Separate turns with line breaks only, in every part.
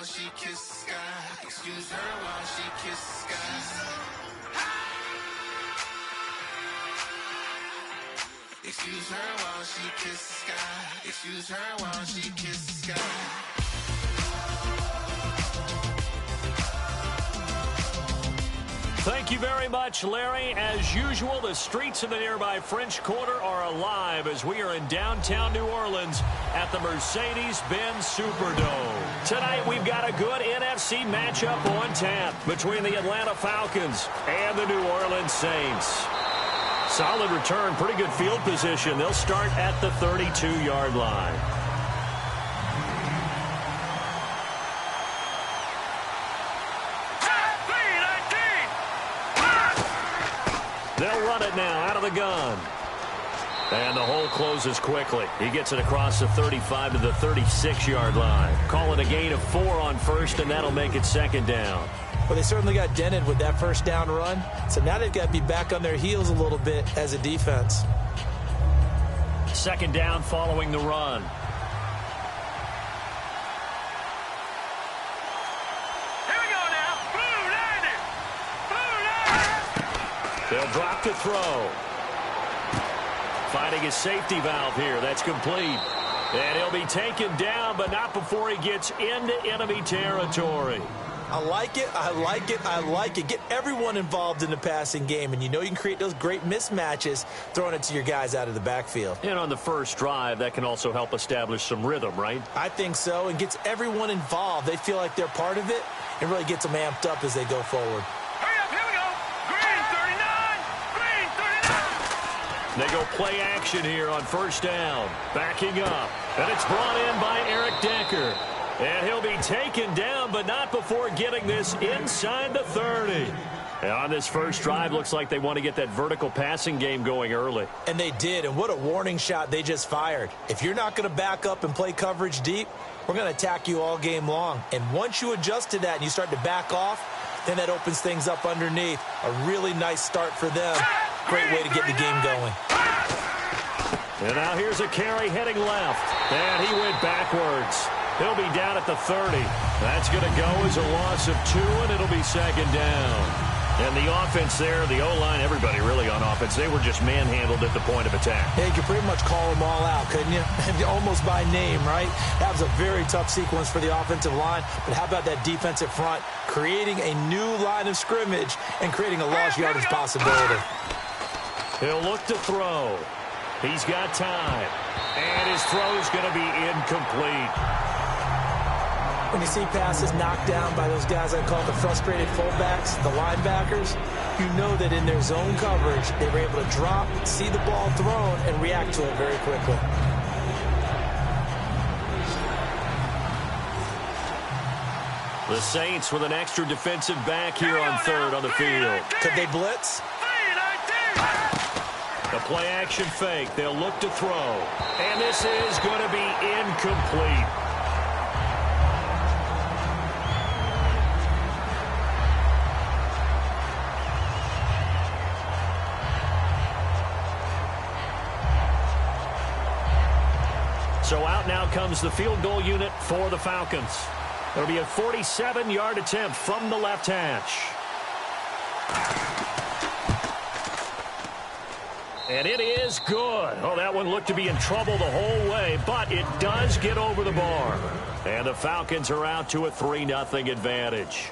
while she kisses the sky. Excuse her while she kisses the sky. Excuse her while she kisses the sky. Excuse her while she kisses the sky.
Thank you very much, Larry. As usual, the streets of the nearby French Quarter are alive as we are in downtown New Orleans at the Mercedes-Benz Superdome. Tonight, we've got a good NFC matchup on tap between the Atlanta Falcons and the New Orleans Saints. Solid return, pretty good field position. They'll start at the 32-yard line. They'll run it now out of the gun. And the hole closes quickly. He gets it across the 35 to the 36-yard line. Call it a gain of 4 on first, and that'll make it second down.
Well, they certainly got dented with that first down run. So now they've got to be back on their heels a little bit as a defense.
Second down following the run. They'll drop to throw. Finding his safety valve here. That's complete. And he'll be taken down, but not before he gets into enemy territory.
I like it. I like it. I like it. Get everyone involved in the passing game, and you know you can create those great mismatches throwing it to your guys out of the backfield.
And on the first drive, that can also help establish some rhythm, right?
I think so, and gets everyone involved. They feel like they're part of it and really gets them amped up as they go forward.
They go play action here on first down. Backing up. And it's brought in by Eric Decker. And he'll be taken down, but not before getting this inside the 30. And on this first drive, looks like they want to get that vertical passing game going early.
And they did, and what a warning shot they just fired. If you're not going to back up and play coverage deep, we're going to attack you all game long. And once you adjust to that and you start to back off, then that opens things up underneath. A really nice start for them. Great way to get the game going.
And now here's a carry heading left. And he went backwards. He'll be down at the 30. That's going to go as a loss of 2, and it'll be second down. And the offense there, the O-line, everybody really on offense, they were just manhandled at the point of attack.
Yeah, you could pretty much call them all out, couldn't you? Almost by name, right? That was a very tough sequence for the offensive line. But how about that defensive front creating a new line of scrimmage and creating a lost yardage possibility?
He'll look to throw. He's got time. And his throw's going to be incomplete.
When you see passes knocked down by those guys I call the frustrated fullbacks, the linebackers, you know that in their zone coverage, they were able to drop, see the ball thrown, and react to it very quickly.
The Saints with an extra defensive back here on third on the field.
Could they blitz?
The play action fake. They'll look to throw. And this is going to be incomplete. So out now comes the field goal unit for the Falcons. It'll be a 47-yard attempt from the left hash. And it is good. Oh, that one looked to be in trouble the whole way, but it does get over the bar. And the Falcons are out to a 3-0 advantage.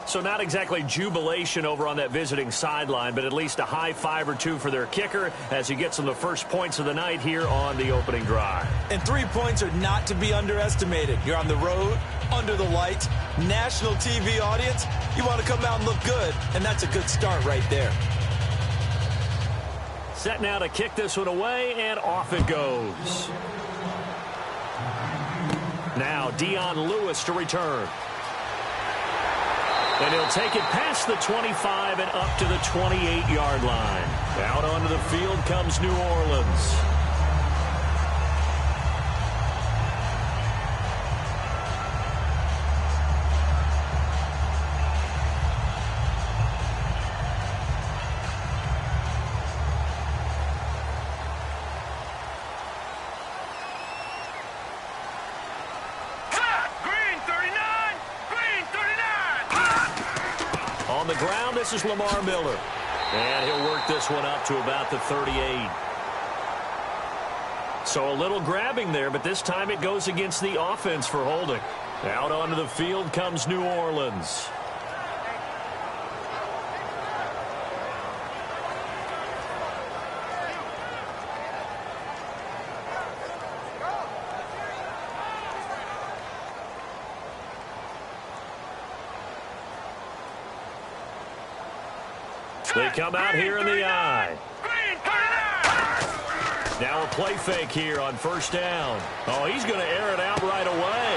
So not exactly jubilation over on that visiting sideline, but at least a high 5 or 2 for their kicker as he gets them the first points of the night here on the opening drive.
And 3 points are not to be underestimated. You're on the road, under the lights, national TV audience. You want to come out and look good, and that's a good start right there.
Set now to kick this one away, and off it goes. Now Dion Lewis to return. And he'll take it past the 25 and up to the 28-yard line. Out onto the field comes New Orleans. On the ground, this is Lamar Miller. And he'll work this one up to about the 38. So a little grabbing there, but this time it goes against the offense for holding. Out onto the field comes New Orleans. They come out here in the eye. Now a play fake here on first down. Oh, he's going to air it out right away.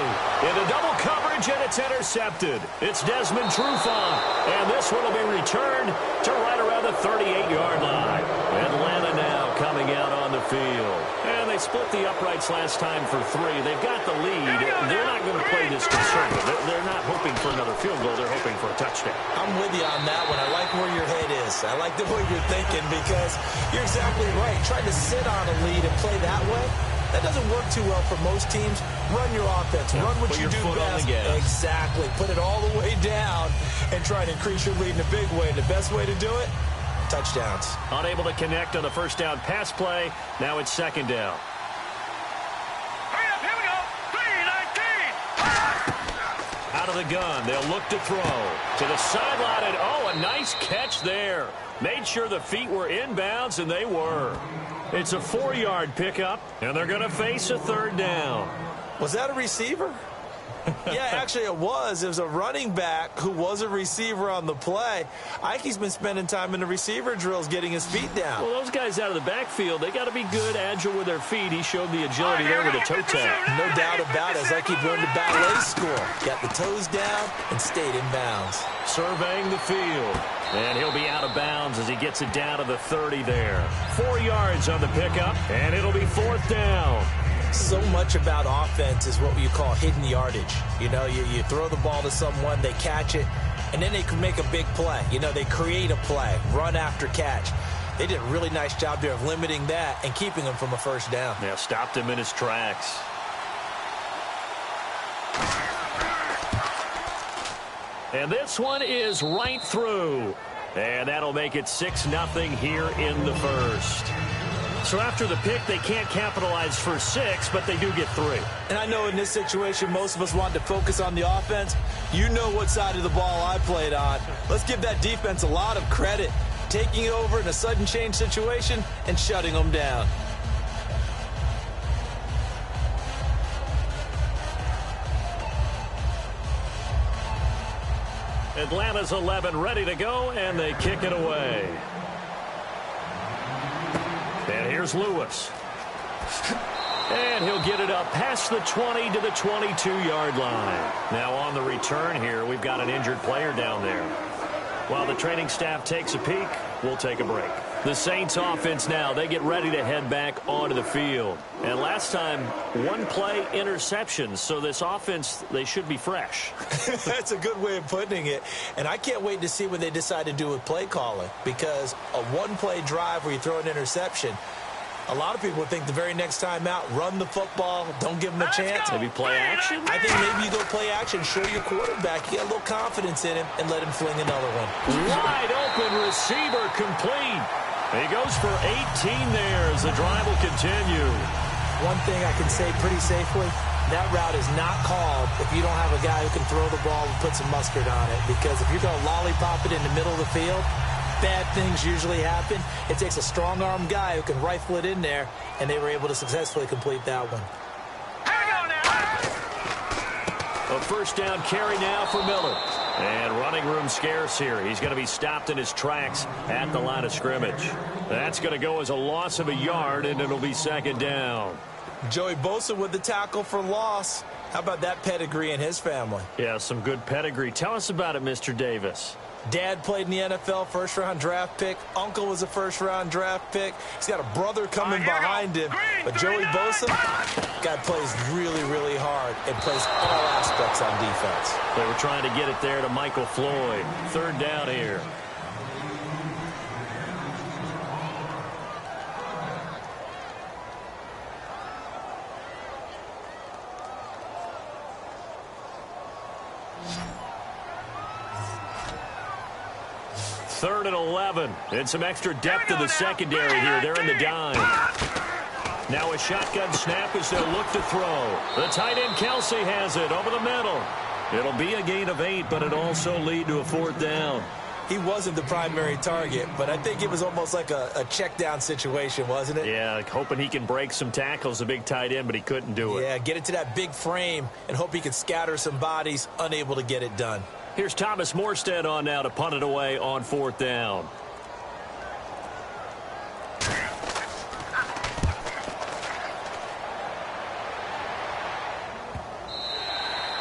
Into double coverage, and it's intercepted. It's Desmond Trufant, and this one will be returned to right around the 38-yard line. Atlanta now coming out on the field. And they split the uprights last time for 3. They've got the lead. They're not going to play this conservative. They're not hoping for another field goal. They're hoping for a touchdown.
I'm with you on that one. I like where your head is. I like the way you're thinking because you're exactly right. Trying to sit on a lead and play that way, that doesn't work too well for most teams. Run your offense. Run what you do best. Exactly. Put it all the way down and try to increase your lead in a big way. And the best way to do it, touchdowns.
Unable to connect on the first down pass play. Now it's second down.
Here we go. 3-19.
Out of the gun. They'll look to throw. To the sideline. And, oh, a nice catch there. Made sure the feet were inbounds, and they were. It's a 4-yard pickup, and they're going to face a third down.
Was that a receiver? Yeah, actually it was. It was a running back who was a receiver on the play. I think he's been spending time in the receiver drills getting his feet down.
Well, those guys out of the backfield, they got to be good, agile with their feet. He showed the agility there with a toe tap.
No doubt about it. It's like he learned to ballet school. Got the toes down and stayed in bounds.
Surveying the field. And he'll be out of bounds as he gets it down to the 30 there. 4 yards on the pickup, and it'll be fourth down.
So much about offense is what you call hidden yardage. You know, you throw the ball to someone, they catch it, and then they can make a big play. You know, they create a play, run after catch. They did a really nice job there of limiting that and keeping him from a first down.
Yeah, stopped him in his tracks. And this one is right through. And that'll make it 6-0 here in the first. So after the pick, they can't capitalize for 6, but they do get 3.
And I know in this situation, most of us want to focus on the offense. You know what side of the ball I played on. Let's give that defense a lot of credit. Taking it over in a sudden change situation and shutting them down.
Atlanta's 11 ready to go, and they kick it away. And here's Lewis. And he'll get it up past the 20 to the 22-yard line. Now on the return here, we've got an injured player down there. While the training staff takes a peek, we'll take a break. The Saints offense now, they get ready to head back onto the field. And last time, 1-play interceptions, so this offense, they should be fresh.
That's a good way of putting it. And I can't wait to see what they decide to do with play calling, because a 1-play drive where you throw an interception, a lot of people would think the very next time out, run the football, don't give them a chance.
Maybe play action?
I think maybe you go play action, show your quarterback, you got a little confidence in him, and let him fling another one.
Wide open receiver complete. He goes for 18 there as the drive will continue.
One thing I can say pretty safely, that route is not called if you don't have a guy who can throw the ball and put some mustard on it. Because if you're going to lollipop it in the middle of the field, bad things usually happen. It takes a strong-armed guy who can rifle it in there, and they were able to successfully complete that one.
A first down carry now for Miller. And running room scarce here. He's going to be stopped in his tracks at the line of scrimmage. That's going to go as a loss of a yard, and it'll be second down.
Joey Bosa with the tackle for loss. How about that pedigree in his family?
Yeah, some good pedigree. Tell us about it, Mr. Davis.
Dad played in the NFL, first-round draft pick. Uncle was a first-round draft pick. He's got a brother coming behind him. But Joey Bosa, guy plays really, really hard and plays all aspects on defense.
They were trying to get it there to Michael Floyd. Third down here. 3rd and 11. And some extra depth to the secondary here. They're in the dime. Now a shotgun snap as they'll look to throw. The tight end Kelsey has it over the middle. It'll be a gain of 8, but it'll also lead to a 4th down.
He wasn't the primary target, but I think it was almost like a check down situation, wasn't it?
Yeah, like hoping he can break some tackles, a big tight end, but he couldn't do it.
Yeah, get it to that big frame and hope he can scatter some bodies, unable to get it done.
Here's Thomas Morstead on now to punt it away on 4th down.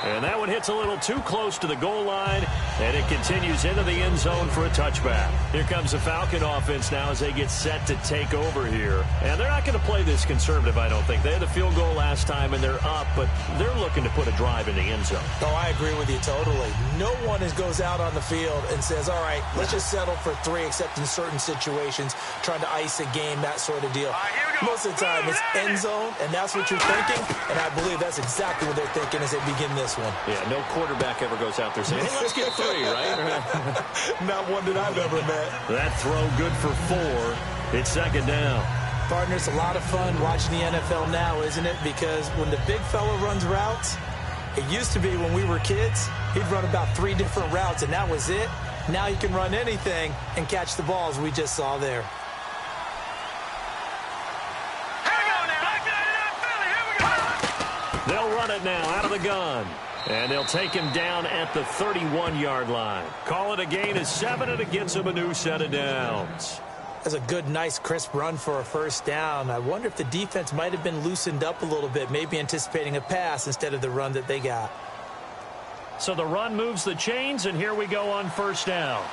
And that one hits a little too close to the goal line, and it continues into the end zone for a touchback. Here comes the Falcon offense now as they get set to take over here. And they're not going to play this conservative, I don't think. They had the field goal last time, and they're up, but they're looking to put a drive in the end zone.
Oh, I agree with you totally. No one goes out on the field and says, all right, let's just settle for 3, except in certain situations, trying to ice a game, that sort of deal. Most of the time, it's end zone, and that's what you're thinking, and I believe that's exactly what they're thinking as they begin this one.
Yeah, no quarterback ever goes out there saying, hey, let's get 3, right?
Not one that I've ever met.
That throw good for 4. It's 2nd down.
Partner, it's a lot of fun watching the NFL now, isn't it? Because when the big fella runs routes, it used to be when we were kids, he'd run about 3 different routes, and that was it. Now he can run anything and catch the balls we just saw there.
They'll run it now out of the gun. And they'll take him down at the 31-yard line. Call it a gain of 7, and it gets him a new set of downs.
That's a good, nice, crisp run for a 1st down. I wonder if the defense might have been loosened up a little bit, maybe anticipating a pass instead of the run that they got.
So the run moves the chains, and here we go on 1st down.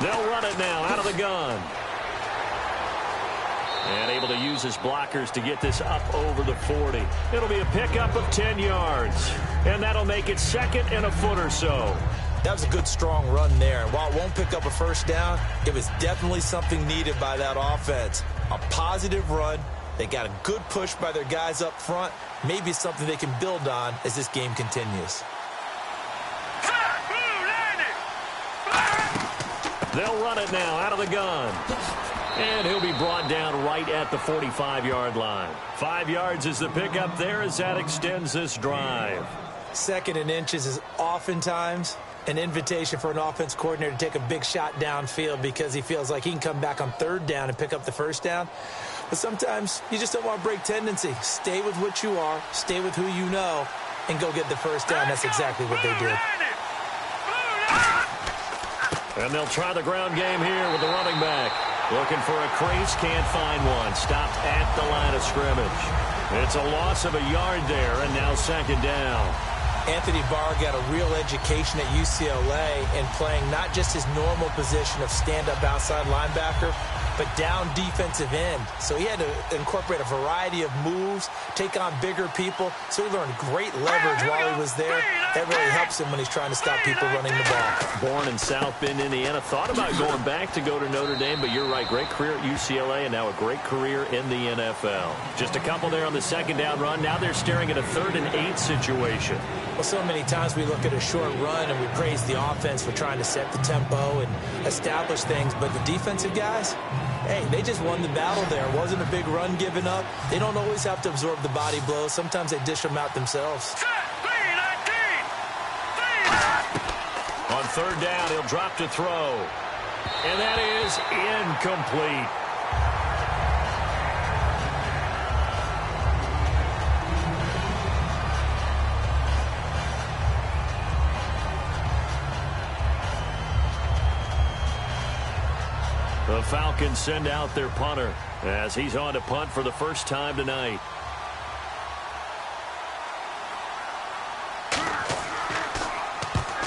They'll run it now out of the gun. And able to use his blockers to get this up over the 40. It'll be a pickup of 10 yards. And that'll make it 2nd and a foot or so.
That was a good, strong run there. While it won't pick up a 1st down, it was definitely something needed by that offense. A positive run. They got a good push by their guys up front. Maybe something they can build on as this game continues.
They'll run it now out of the gun. And he'll be brought down right at the 45-yard line. 5 yards is the pickup there as that extends this drive.
2nd and inches is oftentimes an invitation for an offense coordinator to take a big shot downfield because he feels like he can come back on 3rd down and pick up the 1st down. But sometimes you just don't want to break tendency. Stay with what you are, stay with who you know, and go get the 1st down. That's exactly what they did.
And they'll try the ground game here with the running back. Looking for a crease, can't find one. Stopped at the line of scrimmage. It's a loss of a yard there, and now 2nd down.
Anthony Barr got a real education at UCLA in playing not just his normal position of stand-up outside linebacker, but down defensive end. So he had to incorporate a variety of moves, take on bigger people. So he learned great leverage while he was there. That really helps him when he's trying to stop people running the ball.
Born in South Bend, Indiana. Thought about going back to go to Notre Dame, but you're right. Great career at UCLA and now a great career in the NFL. Just a couple there on the 2nd down run. Now they're staring at a 3rd and 8 situation.
Well, so many times we look at a short run and we praise the offense for trying to set the tempo and establish things, but the defensive guys, hey, they just won the battle there. It wasn't a big run given up. They don't always have to absorb the body blows. Sometimes they dish them out themselves.
On 3rd down, he'll drop to throw. And that is incomplete. The Falcons send out their punter as he's on to punt for the 1st time tonight.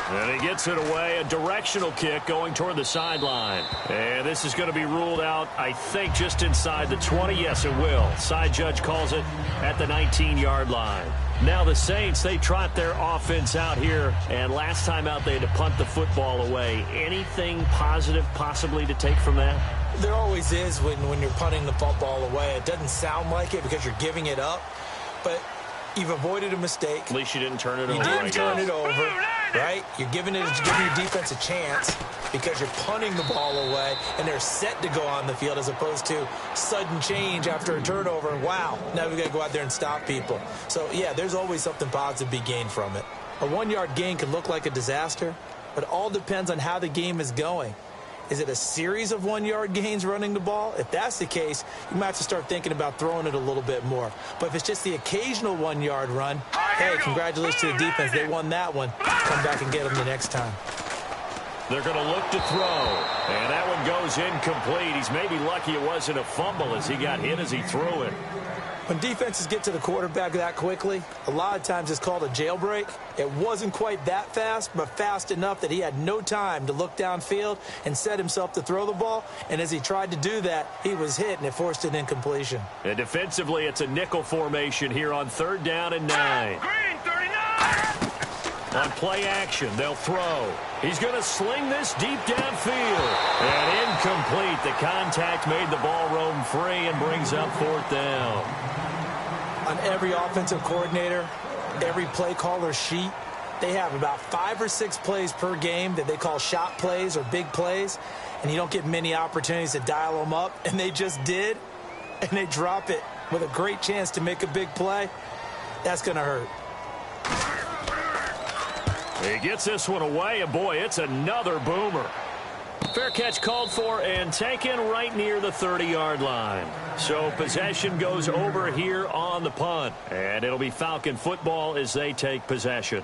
And he gets it away, a directional kick going toward the sideline. And this is going to be ruled out, I think, just inside the 20. Yes, it will. Side judge calls it at the 19-yard line. Now the Saints, they trot their offense out here, and last time out they had to punt the football away. Anything positive possibly to take from that?
There always is when you're punting the football away. It doesn't sound like it because you're giving it up, but You've avoided a mistake.
At least you didn't turn it over.
You didn't turn it over, right? You're giving your defense a chance because you're punting the ball away, and they're set to go on the field as opposed to sudden change after a turnover. And wow, now we've got to go out there and stop people. So, yeah, there's always something positive to be gained from it. A 1-yard gain can look like a disaster, but it all depends on how the game is going. Is it a series of 1-yard gains running the ball? If that's the case, you might have to start thinking about throwing it a little bit more. But if it's just the occasional 1-yard run, hey, congratulations to the defense. They won that one. Come back and get them the next time.
They're going to look to throw, and that one goes incomplete. He's maybe lucky it wasn't a fumble as he got hit as he threw it.
When defenses get to the quarterback that quickly, a lot of times it's called a jailbreak. It wasn't quite that fast, but fast enough that he had no time to look downfield and set himself to throw the ball. And as he tried to do that, he was hit, and it forced an incompletion.
And defensively, it's a nickel formation here on 3rd down and 9.
Green 39!
On play action, they'll throw. He's going to sling this deep downfield. And incomplete. The contact made the ball roam free and brings up 4th down.
On every offensive coordinator, every play caller sheet, they have about 5 or 6 plays per game that they call shot plays or big plays, and you don't get many opportunities to dial them up, and they just did, and they drop it with a great chance to make a big play. That's going to hurt.
He gets this one away, and boy, it's another boomer. Fair catch called for and taken right near the 30-yard line. So possession goes over here on the punt. And it'll be Falcon football as they take possession.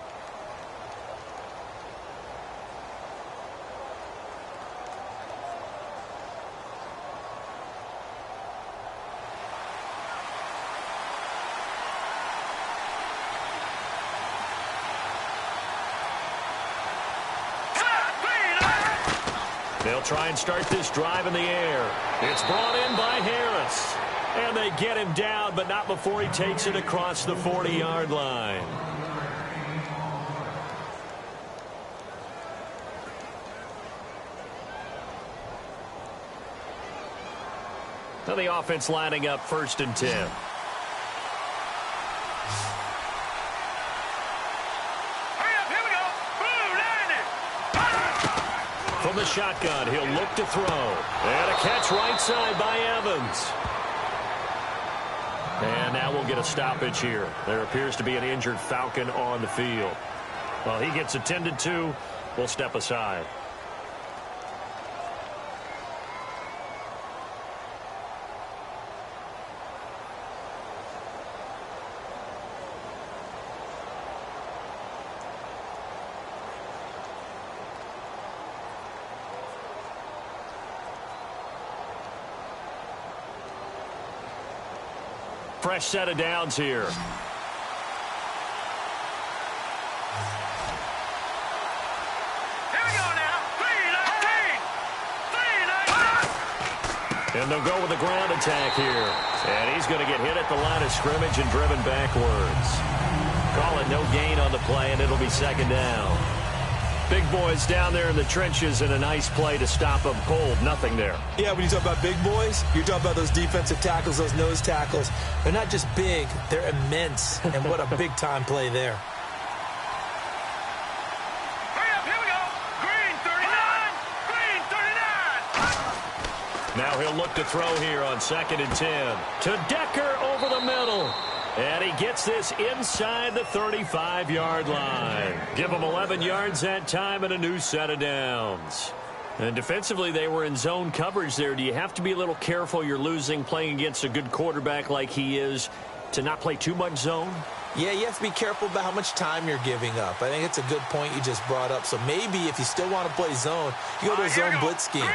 They'll try and start this drive in the air. It's brought in by Harris. And they get him down, but not before he takes it across the 40-yard line. Now the offense lining up 1st and 10. From the shotgun, he'll look to throw. And a catch right side by Evans. And now we'll get a stoppage here. There appears to be an injured Falcon on the field. Well, he gets attended to. We'll step aside. Fresh set of downs here. And they'll go with the ground attack here. And he's going to get hit at the line of scrimmage and driven backwards. Call it no gain on the play, and it'll be 2nd down. Big boys down there in the trenches, and a nice play to stop them cold. Nothing there.
Yeah, when you talk about big boys, you're talking about those defensive tackles, those nose tackles. They're not just big, they're immense. And what a big-time play there.
Hurry up, here we go. Green 39! Green 39!
Now he'll look to throw here on 2nd and 10. To Decker over the middle. And he gets this inside the 35-yard line. Give him 11 yards that time and a new set of downs. And defensively, they were in zone coverage there. Do you have to be a little careful? You're losing playing against a good quarterback like he is to not play too much zone?
Yeah, you have to be careful about how much time you're giving up. I think it's a good point you just brought up. So maybe if you still want to play zone, you go to a zone blitz scheme.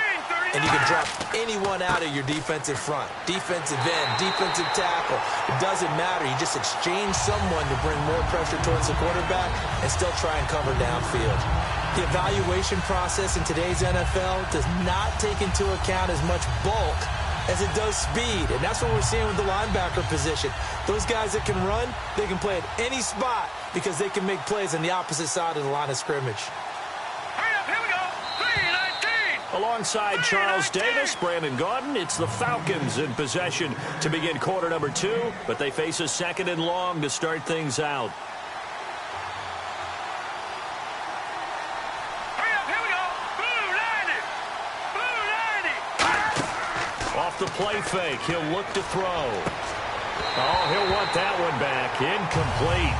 And you can drop anyone out of your defensive front. Defensive end, defensive tackle. It doesn't matter. You just exchange someone to bring more pressure towards the quarterback and still try and cover downfield. The evaluation process in today's NFL does not take into account as much bulk as it does speed. And that's what we're seeing with the linebacker position. Those guys that can run, they can play at any spot because they can make plays on the opposite side of the line of scrimmage.
Hurry up, here we go. 319!
Alongside Charles Davis, Brandon Gaudin, it's the Falcons in possession to begin quarter number 2, but they face a second and long to start things out.
Here we go. Blue 90. Blue 90.
Off the play fake, he'll look to throw. Oh, he'll want that one back. Incomplete.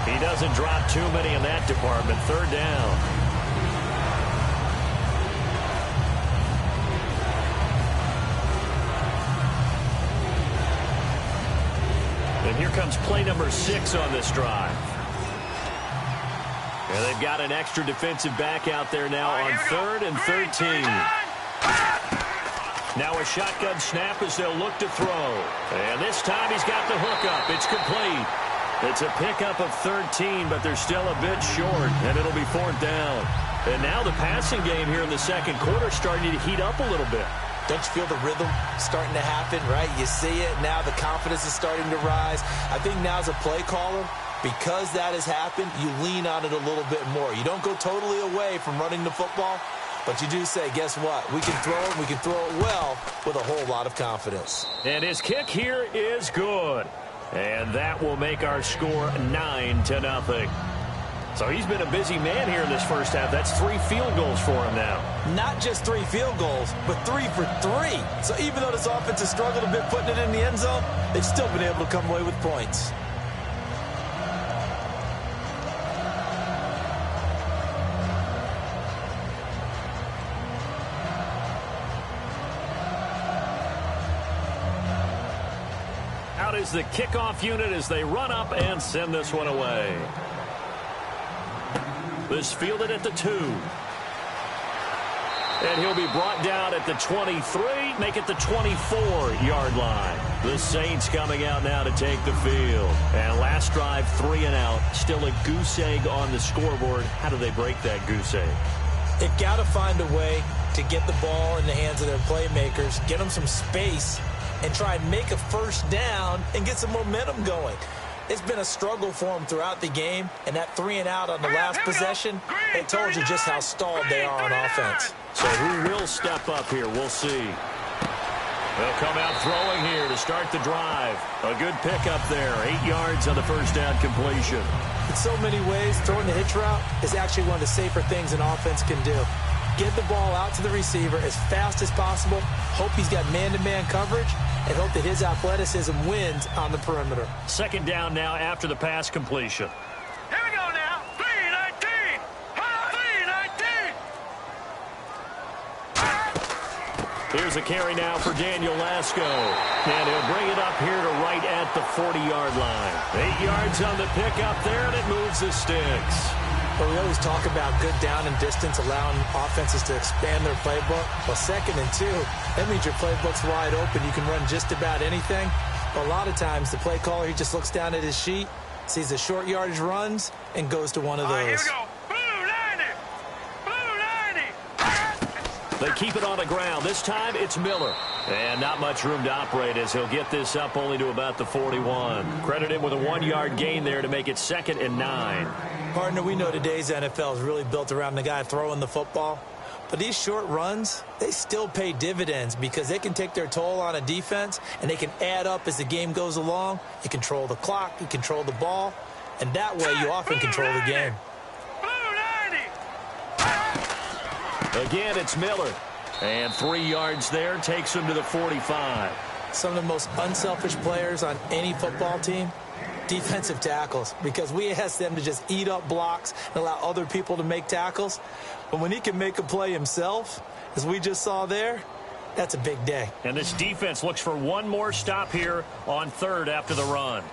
He doesn't drop too many in that department. Third down. And here comes play number 6 on this drive. And they've got an extra defensive back out there now on 3rd and 13. Now a shotgun snap as they'll look to throw. And this time he's got the hookup. It's complete. It's a pickup of 13, but they're still a bit short, and it'll be 4th down. And now the passing game here in the second quarter starting to heat up a little bit.
Don't you feel the rhythm starting to happen, right? You see it. Now the confidence is starting to rise. I think now as a play caller, because that has happened, you lean on it a little bit more. You don't go totally away from running the football, but you do say, guess what? We can throw it. We can throw it well with a whole lot of confidence.
And his kick here is good. And that will make our score 9-0. So he's been a busy man here in this first half. That's 3 field goals for him now.
Not just 3 field goals, but 3 for 3. So even though this offense has struggled a bit putting it in the end zone, they've still been able to come away with points.
Out is the kickoff unit as they run up and send this one away. This fielded at the 2. And he'll be brought down at the 23, make it the 24-yard line. The Saints coming out now to take the field. And last drive, 3 and out. Still a goose egg on the scoreboard. How do they break that goose egg?
They've got to find a way to get the ball in the hands of their playmakers, get them some space, and try and make a first down and get some momentum going. It's been a struggle for them throughout the game, and that 3 and out on the last possession, it told you just how stalled they are on offense.
So who will step up here? We'll see. They'll come out throwing here to start the drive. A good pickup there, 8 yards on the first down completion.
In so many ways, throwing the hitch route is actually one of the safer things an offense can do. Get the ball out to the receiver as fast as possible, hope he's got man-to-man coverage, and hope that his athleticism wins on the perimeter.
Second down now after the pass completion.
Here we go now. 3-19. 3-19.
Here's a carry now for Daniel Lasco. And he'll bring it up here to right at the 40-yard line. 8 yards on the pickup there, and it moves the sticks.
But we always talk about good down and distance, allowing offenses to expand their playbook. Well, 2nd and 2, that means your playbook's wide open. You can run just about anything. But a lot of times, the play caller, he just looks down at his sheet, sees the short yardage runs, and goes to one of those.
Here we go. Blue 90. Blue 90.
They keep it on the ground. This time, it's Miller. And not much room to operate as he'll get this up only to about the 41. Credit him with a 1-yard gain there to make it 2nd and 9.
Partner, we know today's NFL is really built around the guy throwing the football. But these short runs, they still pay dividends because they can take their toll on a defense, and they can add up as the game goes along. You control the clock, you control the ball, and that way you often control the game.
Again, it's Miller. And 3 yards there takes him to the 45.
Some of the most unselfish players on any football team, defensive tackles, because we ask them to just eat up blocks and allow other people to make tackles. But when he can make a play himself, as we just saw there, that's a big day.
And this defense looks for one more stop here on 3rd after the run.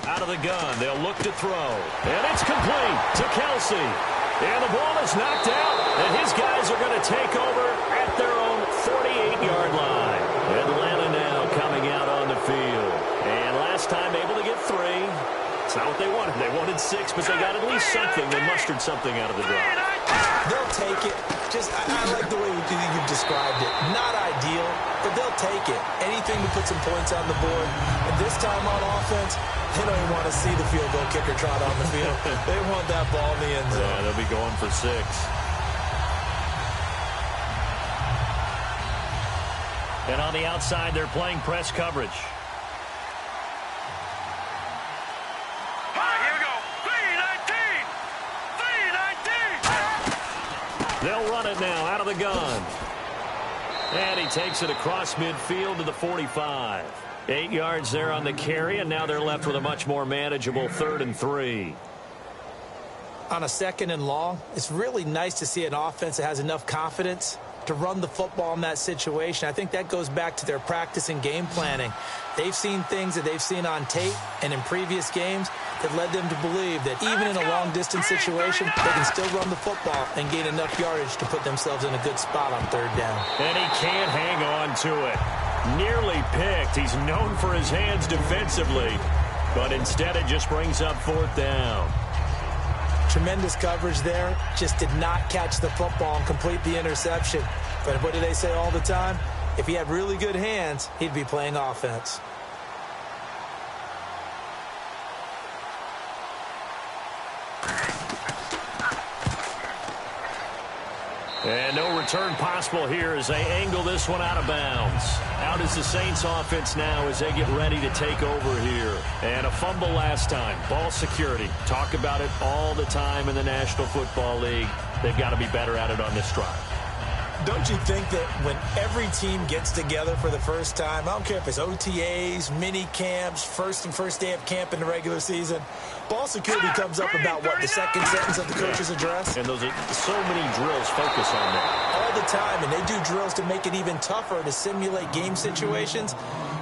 Out of the gun, they'll look to throw. And it's complete to Kelsey. And the ball is knocked out, and his guys are going to take over at their own 48-yard line. Atlanta now coming out on the field. And last time able to get 3. It's not what they wanted. They wanted 6, but they got at least something. They mustered something out of the drive.
They'll take it. I like the way you've described it. Not ideal, but they'll take it. Anything to put some points on the board. And this time on offense, they don't even want to see the field goal kicker trot on the field. They want that ball in the end zone.
Yeah, they'll be going for 6. And on the outside, they're playing press coverage.
All right, here we go. 3-19.
They'll run it now out of the gun. And he takes it across midfield to the 45. 8 yards there on the carry, and now they're left with a much more manageable 3rd and 3.
On a 2nd and long, it's really nice to see an offense that has enough confidence to run the football in that situation. I think that goes back to their practice and game planning. They've seen things that they've seen on tape and in previous games that led them to believe that even in a long-distance situation, they can still run the football and gain enough yardage to put themselves in a good spot on 3rd down.
And he can't hang on to it. Nearly picked. He's known for his hands defensively, but instead it just brings up 4th down.
Tremendous coverage there. Just did not catch the football and complete the interception. But what do they say all the time? If he had really good hands, he'd be playing offense.
And no return possible here as they angle this one out of bounds. Out is the Saints offense now as they get ready to take over here. And a fumble last time. Ball security. Talk about it all the time in the National Football League. They've got to be better at it on this drive.
Don't you think that when every team gets together for the first time, I don't care if it's OTAs, mini camps, first day of camp in the regular season, ball security comes up about, what, the 2nd sentence of the coach's address?
And those are so many drills focus on that.
All the time, and they do drills to make it even tougher to simulate game situations.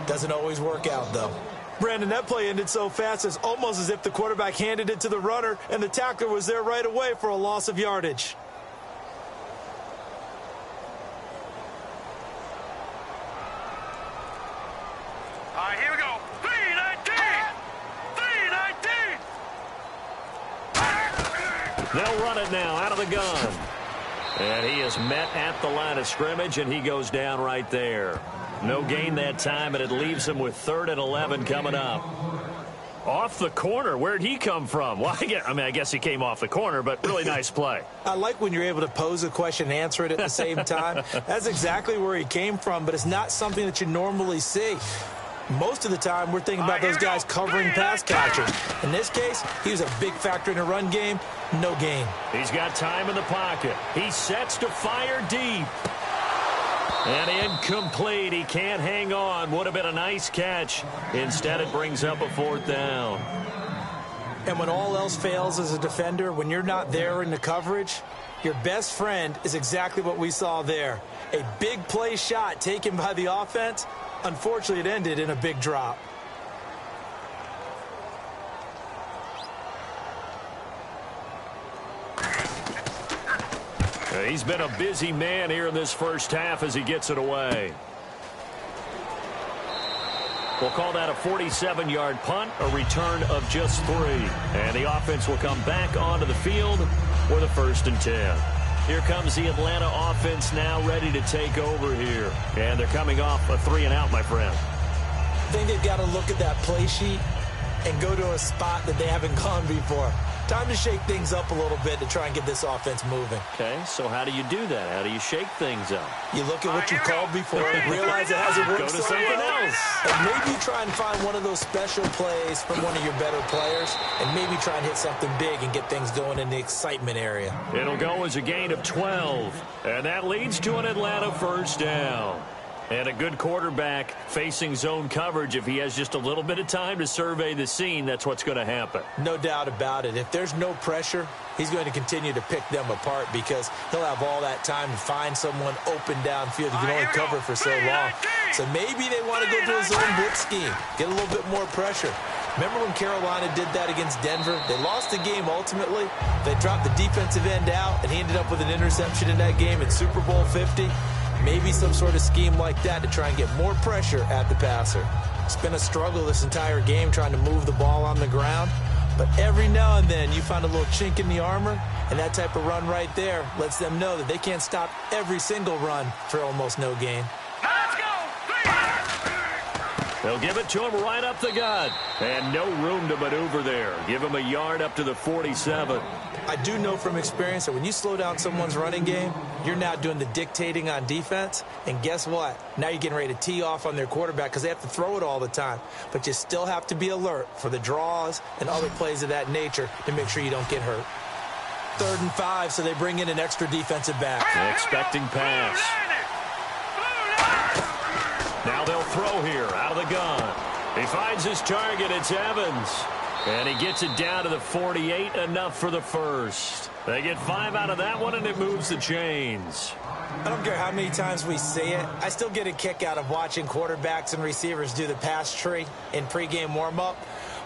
Doesn't always work out, though. Brandon, that play ended so fast, it's almost as if the quarterback handed it to the runner, and the tackler was there right away for a loss of yardage.
All right, here we go. 3-19.
They'll run it now out of the gun. And he is met at the line of scrimmage, and he goes down right there. No gain that time, and it leaves him with 3rd and 11 coming up. Off the corner. Where'd he come from? Well, I guess he came off the corner, but really nice play.
I like when you're able to pose a question and answer it at the same time. That's exactly where he came from, but it's not something that you normally see. Most of the time, we're thinking about those guys covering pass catchers. In this case, he was a big factor in the run game. No gain.
He's got time in the pocket. He sets to fire deep. And incomplete. He can't hang on. Would have been a nice catch. Instead, it brings up a 4th down.
And when all else fails as a defender, when you're not there in the coverage, your best friend is exactly what we saw there. A big play shot taken by the offense. Unfortunately, it ended in a big drop.
He's been a busy man here in this first half as he gets it away. We'll call that a 47-yard punt, a return of just 3. And the offense will come back onto the field for the 1st and 10. Here comes the Atlanta offense now ready to take over here. And they're coming off a 3-and-out, my friend.
I think they've got to look at that play sheet and go to a spot that they haven't gone before. Time to shake things up a little bit to try and get this offense moving.
Okay, so how do you do that? How do you shake things up?
You look at what you called before and realize it hasn't worked.
Go to something else.
And maybe you try and find one of those special plays from one of your better players, and maybe try and hit something big and get things going in the excitement area.
It'll go as a gain of 12, and that leads to an Atlanta 1st down. And a good quarterback facing zone coverage, if he has just a little bit of time to survey the scene, that's what's going to happen.
No doubt about it. If there's no pressure, he's going to continue to pick them apart because he'll have all that time to find someone open downfield. You can only cover for so long. So maybe they want to go to a zone blitz scheme, get a little bit more pressure. Remember when Carolina did that against Denver? They lost the game ultimately. They dropped the defensive end out, and he ended up with an interception in that game in Super Bowl 50. Maybe some sort of scheme like that to try and get more pressure at the passer. It's been a struggle this entire game trying to move the ball on the ground. But every now and then you find a little chink in the armor, and that type of run right there lets them know that they can't stop every single run for almost no gain.
Let's go. 3-19.
They'll give it to him right up the gut. And no room to maneuver there. Give him a yard up to the 47.
I do know from experience that when you slow down someone's running game, you're now doing the dictating on defense. And guess what? Now you're getting ready to tee off on their quarterback because they have to throw it all the time. But you still have to be alert for the draws and other plays of that nature to make sure you don't get hurt. 3rd and 5, so they bring in an extra defensive back.
Expecting pass. Now they'll throw here out of the gun. He finds his target. It's Evans. And he gets it down to the 48, enough for the first. They get 5 out of that one, and it moves the chains.
I don't care how many times we see it. I still get a kick out of watching quarterbacks and receivers do the pass tree in pregame warm-up.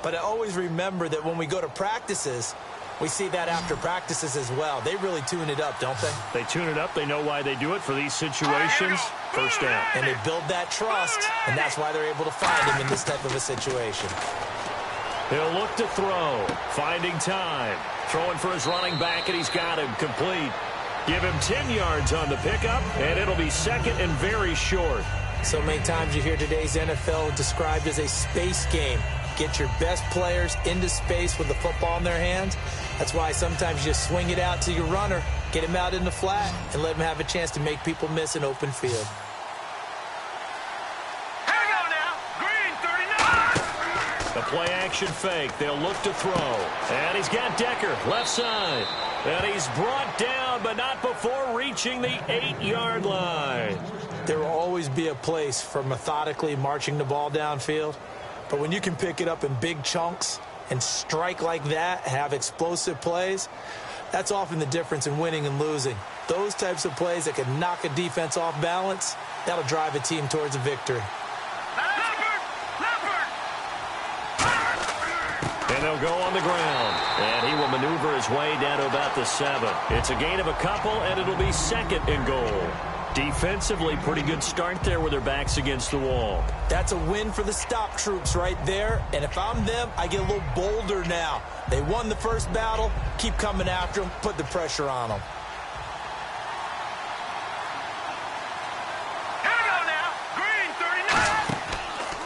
But I always remember that when we go to practices, we see that after practices as well. They really tune it up, don't they?
They tune it up. They know why they do it for these situations. First down.
And they build that trust, and that's why they're able to find him in this type of a situation.
He'll look to throw. Finding time. Throwing for his running back, and he's got him complete. Give him 10 yards on the pickup, and it'll be second and very short.
So many times you hear today's NFL described as a space game. Get your best players into space with the football in their hands. That's why sometimes you just swing it out to your runner, get him out in the flat, and let him have a chance to make people miss an open field.
Hang on now. Green 39.
The play action fake. They'll look to throw. And he's got Decker, left side. And he's brought down, but not before reaching the 8-yard line.
There will always be a place for methodically marching the ball downfield. But when you can pick it up in big chunks and strike like that, have explosive plays, that's often the difference in winning and losing. Those types of plays that can knock a defense off balance, that'll drive a team towards a victory.
And they'll go on the ground. And he will maneuver his way down to about the 7. It's a gain of a couple, and it'll be second and goal. Defensively, pretty good start there with their backs against the wall.
That's a win for the stop troops right there. And if I'm them, I get a little bolder now. They won the first battle. Keep coming after them. Put the pressure on them.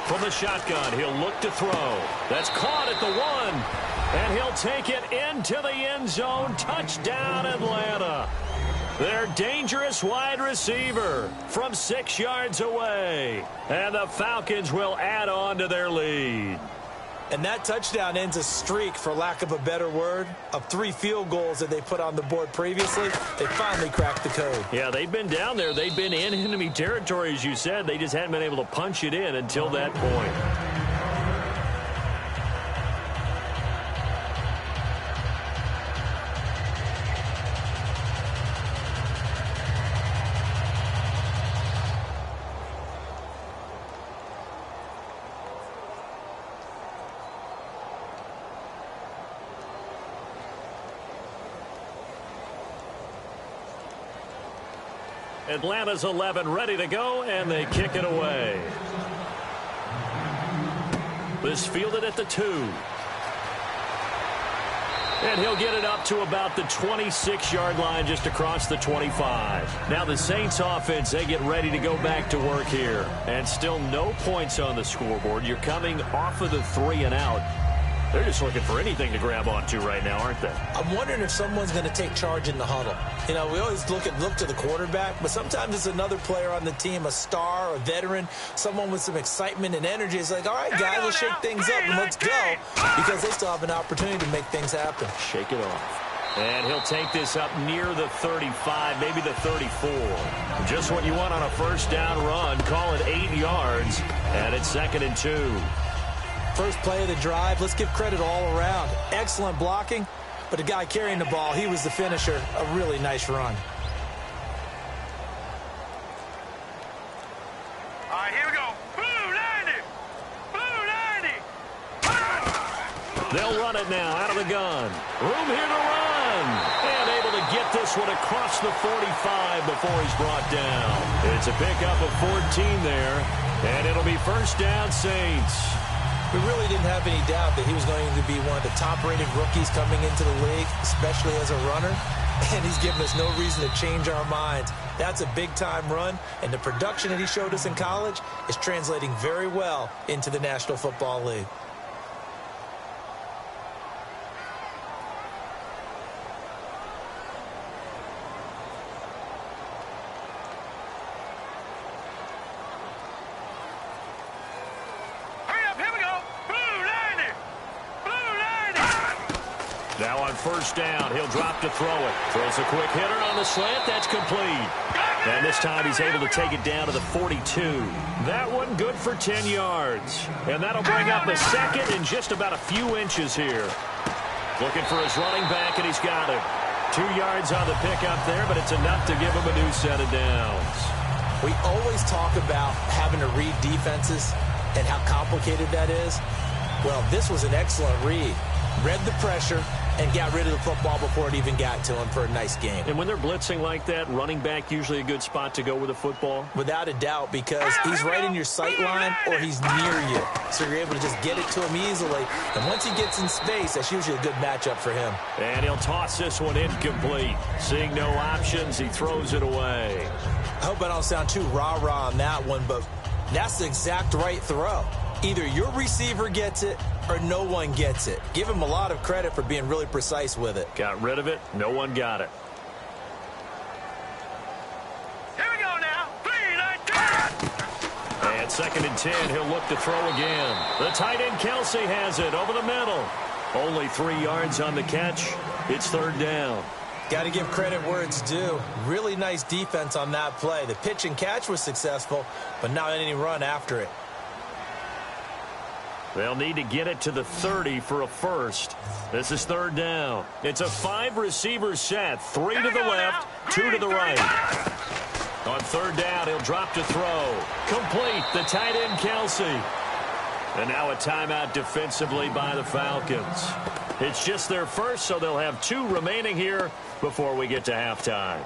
From the shotgun, he'll look to throw. That's caught at the 1. And he'll take it into the end zone. Touchdown, Atlanta. Their dangerous wide receiver from 6 yards away. And the Falcons will add on to their lead.
And that touchdown ends a streak, for lack of a better word, of 3 field goals that they put on the board previously. They finally cracked the code.
Yeah, they've been down there. They've been in enemy territory, as you said. They just hadn't been able to punch it in until that point. Atlanta's 11 ready to go, and they kick it away. This fielded at the 2. And he'll get it up to about the 26-yard line, just across the 25. Now the Saints offense, they get ready to go back to work here. And still no points on the scoreboard. You're coming off of the 3 and out. They're just looking for anything to grab onto right now, aren't they?
I'm wondering if someone's going to take charge in the huddle. You know, we always look to the quarterback, but sometimes it's another player on the team, a star, a veteran, someone with some excitement and energy. It's like, all right, guys, let's shake things up and let's go, because they still have an opportunity to make things happen.
Shake it off. And he'll take this up near the 35, maybe the 34. Just what you want on a first down run. Call it 8 yards, and it's 2nd and 2.
First play of the drive, let's give credit all around. Excellent blocking, but the guy carrying the ball, he was the finisher. A really nice run.
All right, here we go. Blue 90. Blue 90.
They'll run it now out of the gun. Room here to run. And able to get this one across the 45 before he's brought down. It's a pickup of 14 there, and it'll be first down, Saints.
We really didn't have any doubt that he was going to be one of the top-rated rookies coming into the league, especially as a runner. and he's given us no reason to change our minds. That's a big-time run, and the production that he showed us in college is translating very well into the National Football League.
Now on first down, he'll drop to throw it. Throws a quick hitter on the slant. That's complete. And this time he's able to take it down to the 42. That one good for 10 yards. And that'll bring up a second in just about a few inches here. Looking for his running back, and he's got it. 2 yards on the pickup there, but it's enough to give him a new set of downs.
We always talk about having to read defenses and how complicated that is. Well, this was an excellent read. Read the pressure and got rid of the football before it even got to him for a nice game.
And when they're blitzing like that, running back usually a good spot to go with the football?
Without a doubt, because he's right in your sight line or he's near you. So you're able to just get it to him easily. And once he gets in space, that's usually a good matchup for him.
And he'll toss this one incomplete. Seeing no options, he throws it away.
I hope I don't sound too rah-rah on that one, but that's the exact right throw. Either your receiver gets it or no one gets it. Give him a lot of credit for being really precise with it.
Got rid of it. No one got it.
Here we go now. 3-19.
And 2nd and 10, he'll look to throw again. The tight end Kelsey has it over the middle. Only 3 yards on the catch. It's 3rd down.
Got to give credit where it's due. Really nice defense on that play. The pitch and catch was successful, but not any run after it.
They'll need to get it to the 30 for a first. This is 3rd down. It's a 5-receiver set. 3 to the left, 2 to the right. On 3rd down, he'll drop to throw. Complete, the tight end Kelsey. And now a timeout defensively by the Falcons. It's just their first, so they'll have 2 remaining here before we get to halftime.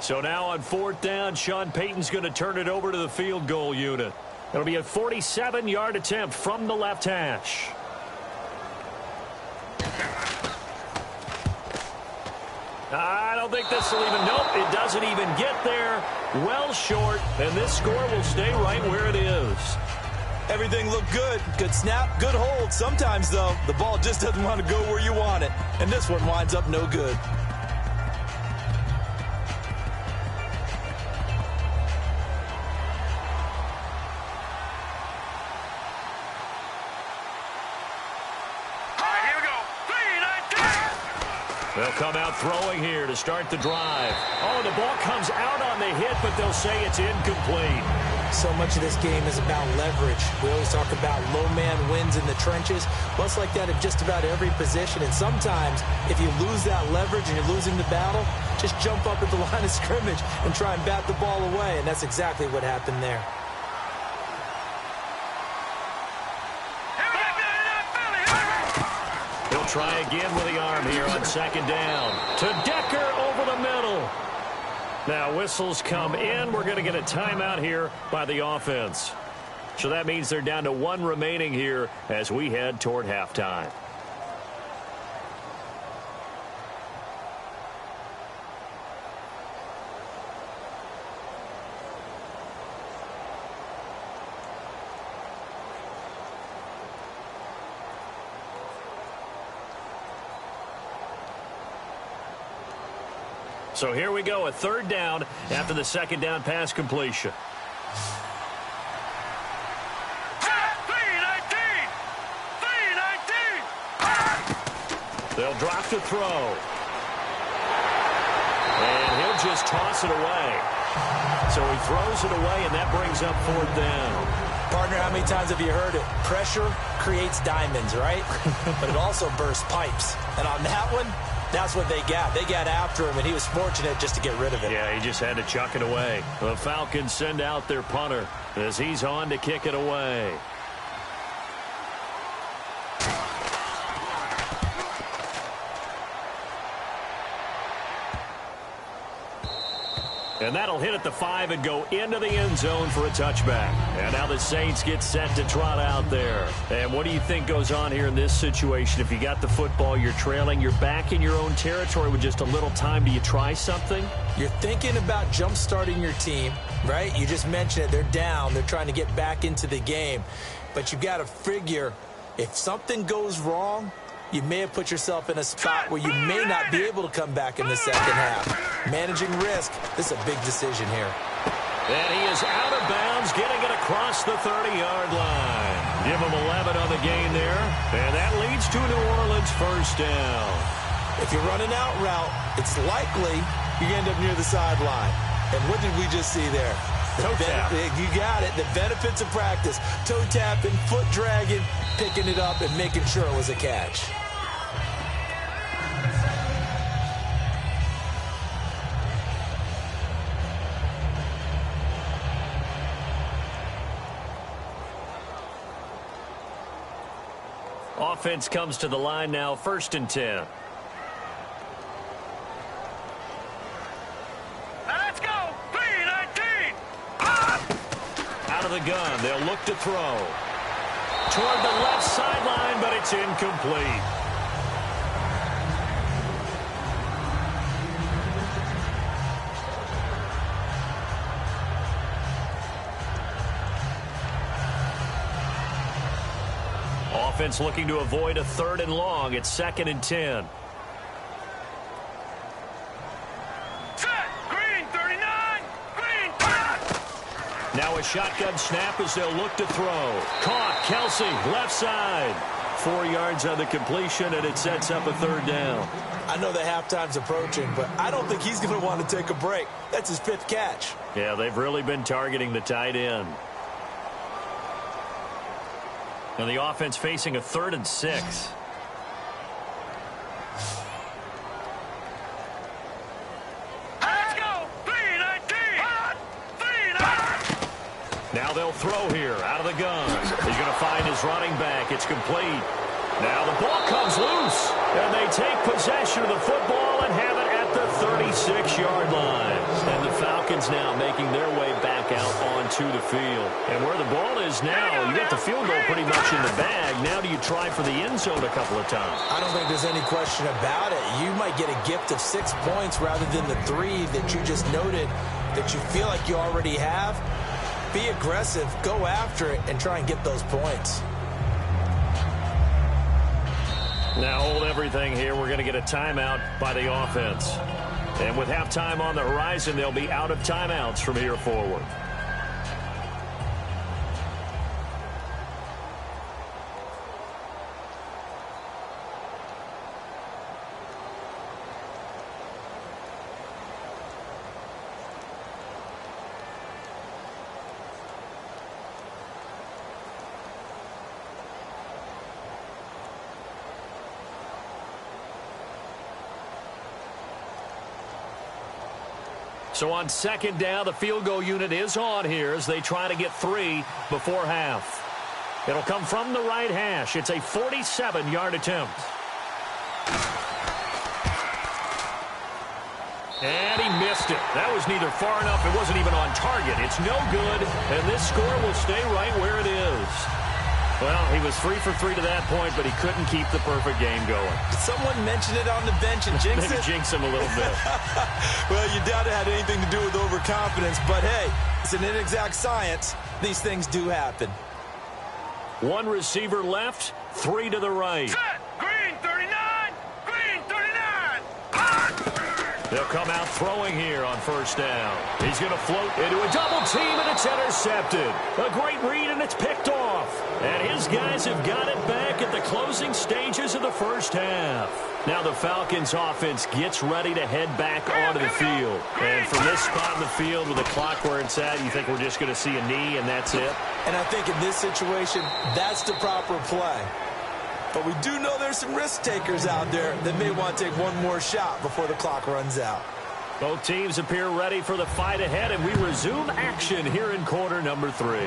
So now on 4th down, Sean Payton's going to turn it over to the field goal unit. It'll be a 47-yard attempt from the left hash. I don't think this will even, nope, it doesn't even get there. Well short, and this score will stay right where it is.
Everything looked good. Good snap, good hold. Sometimes, though, the ball just doesn't want to go where you want it. And this one winds up no good.
They'll come out throwing here to start the drive. Oh, the ball comes out on the hit, but they'll say it's incomplete.
So much of this game is about leverage. We always talk about low man wins in the trenches. Well, it's like that in just about every position. And sometimes, if you lose that leverage and you're losing the battle, just jump up at the line of scrimmage and try and bat the ball away. And that's exactly what happened there.
He'll try again with the arm here on 2nd down. To Decker over the middle. Now whistles come in. We're going to get a timeout here by the offense. So that means they're down to 1 remaining here as we head toward halftime. So here we go, a 3rd down after the 2nd down pass completion. They'll drop to throw. And he'll just toss it away. So he throws it away, and that brings up 4th down.
Partner, how many times have you heard it? Pressure creates diamonds, right? But it also bursts pipes. And on that one, That's what they got. They got after him, and he was fortunate just to get rid of it.
Yeah, he just had to chuck it away. The Falcons send out their punter as he's on to kick it away. And that'll hit at the 5 and go into the end zone for a touchback. And now the Saints get set to trot out there. And what do you think goes on here in this situation? If you got the football, you're trailing, you're back in your own territory with just a little time. Do you try something?
You're thinking about jump-starting your team, right? You just mentioned it. They're down. They're trying to get back into the game. But you got to figure if something goes wrong, you may have put yourself in a spot where you may not be able to come back in the second half. Managing risk, this is a big decision here.
And he is out of bounds, getting it across the 30-yard line. Give him 11 on the gain there, and that leads to New Orleans first down.
If you're running out route, it's likely you end up near the sideline. And what did we just see there?
Toe tap.
You got it. The benefits of practice. Toe tapping, foot dragging, picking it up, and making sure it was a catch.
Offense comes to the line now, 1st and 10.
Let's go. 3-19.
Out of the gun, they'll look to throw. Toward the left sideline, but it's incomplete. Offense looking to avoid a 3rd and long. It's 2nd and 10.
Set. Green 39. Green.
Now a shotgun snap as they'll look to throw. Caught. Kelsey, left side. 4 yards on the completion, and it sets up a 3rd down.
I know the halftime's approaching, but I don't think he's going to want to take a break. That's his 5th catch.
Yeah, they've really been targeting the tight end. And the offense facing a 3rd and 6.
Let's go. 3-19.
Now they'll throw here out of the gun. He's going to find his running back. It's complete. Now the ball comes loose, and they take possession of the football and have it at the 36-yard line. And the Falcons now making their way back out onto the field. And where the ball is now, you got the field goal pretty much in the bag. Now do you try for the end zone a couple of times?
I don't think there's any question about it. You might get a gift of 6 points rather than the 3 that you just noted that you feel like you already have. Be aggressive, go after it, and try and get those points.
Now hold everything here. We're going to get a timeout by the offense. And with halftime on the horizon, they'll be out of timeouts from here forward. So on 2nd down, the field goal unit is on here as they try to get 3 before half. It'll come from the right hash. It's a 47-yard attempt. And he missed it. That was neither far enough. It wasn't even on target. It's no good, and this score will stay right where it is. Well, he was 3 for 3 to that point, but he couldn't keep the perfect game going.
Did someone mention it on the bench and jinx
Maybe
it?
jinx him a little bit.
Well, you doubt it had anything to do with overconfidence, but hey, it's an inexact science. These things do happen.
1 receiver left, 3 to the right.
Set. Green 39. Green 39.
They'll come out throwing here on 1st down. He's going to float into a double team, and it's intercepted. A great read, and it's picked off. And his guys have got it back at the closing stages of the 1st half. Now the Falcons offense gets ready to head back onto the field. And from this spot in the field with the clock where it's at, you think we're just going to see a knee and that's it?
And I think in this situation, that's the proper play. But we do know there's some risk takers out there that may want to take one more shot before the clock runs out.
Both teams appear ready for the fight ahead, and we resume action here in quarter number 3.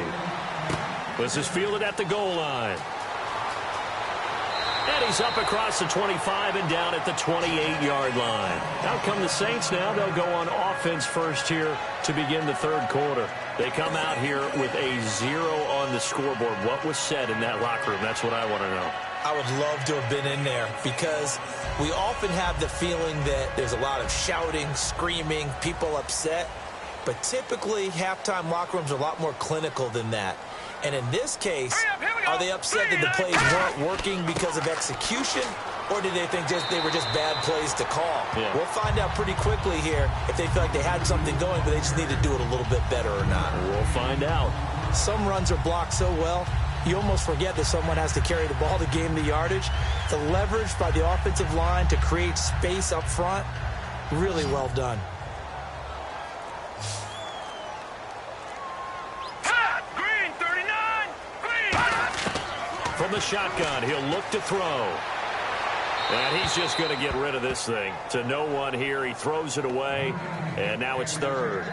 This is fielded at the goal line. And he's up across the 25 and down at the 28-yard line. Out come the Saints now. They'll go on offense first here to begin the third quarter. They come out here with a 0 on the scoreboard. What was said in that locker room? That's what I want to know.
I would love to have been in there because we often have the feeling that there's a lot of shouting, screaming, people upset. But typically, halftime locker rooms are a lot more clinical than that. And in this case, are they upset that the plays weren't working because of execution, or do they think they were just bad plays to call?
Yeah.
We'll find out pretty quickly here if they feel like they had something going, but they just need to do it a little bit better or not.
We'll find out.
Some runs are blocked so well, you almost forget that someone has to carry the ball to gain the yardage. The leverage by the offensive line to create space up front, really well done.
From the shotgun, he'll look to throw. And he's just going to get rid of this thing. To no one here. He throws it away, and now it's third.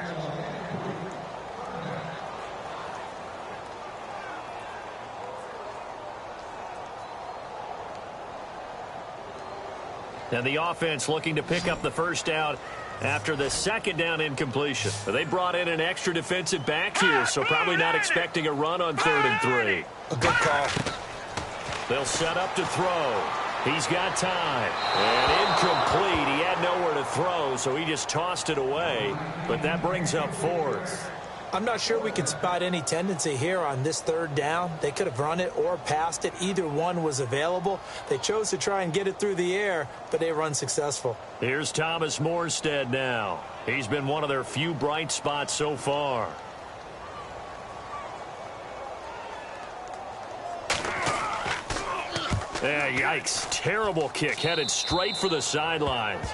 And the offense looking to pick up the first down after the second down incompletion. They brought in an extra defensive back here, so probably not expecting a run on 3rd and 3.
A good call.
They'll set up to throw. He's got time. And incomplete. He had nowhere to throw, so he just tossed it away. But that brings up 4th.
I'm not sure we can spot any tendency here on this 3rd down. They could have run it or passed it. Either one was available. They chose to try and get it through the air, but they were unsuccessful.
Here's Thomas Morstead now. He's been one of their few bright spots so far. Yeah, yikes. Terrible kick headed straight for the sidelines.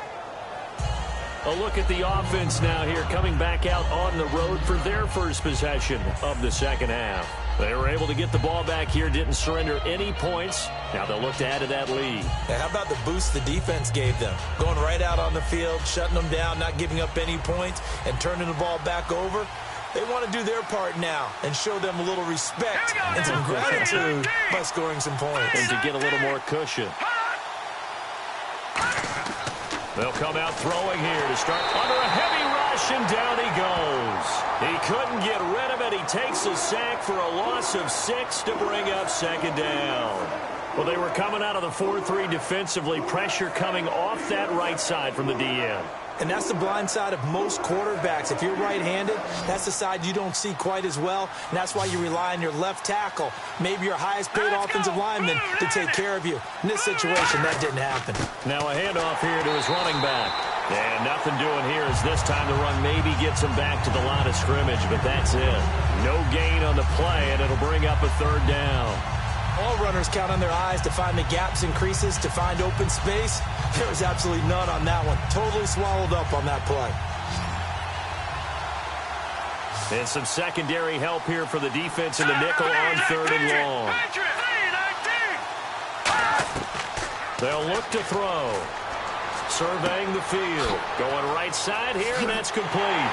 A look at the offense now here, coming back out on the road for their first possession of the second half. They were able to get the ball back here, didn't surrender any points. Now they'll look to add to that lead.
Yeah, how about the boost the defense gave them? Going right out on the field, shutting them down, not giving up any points, and turning the ball back over. They want to do their part now and show them a little respect and some gratitude by scoring some points.
And to get a little more cushion. They'll come out throwing here to start under a heavy rush, and down he goes. He couldn't get rid of it. He takes a sack for a loss of 6 to bring up second down. Well, they were coming out of the 4-3 defensively. Pressure coming off that right side from the DN.
And that's the blind side of most quarterbacks. If you're right-handed, that's the side you don't see quite as well. And that's why you rely on your left tackle, maybe your highest-paid offensive lineman, to take care of you. In this situation, that didn't happen.
Now a handoff here to his running back. And nothing doing here as this time the run maybe gets him back to the line of scrimmage, but that's it. No gain on the play, and it'll bring up a 3rd down.
All runners count on their eyes to find the gaps and creases, to find open space. There was absolutely none on that one. Totally swallowed up on that play.
And some secondary help here for the defense in the nickel on 3rd and long. They'll look to throw. Surveying the field. Going right side here, and that's complete.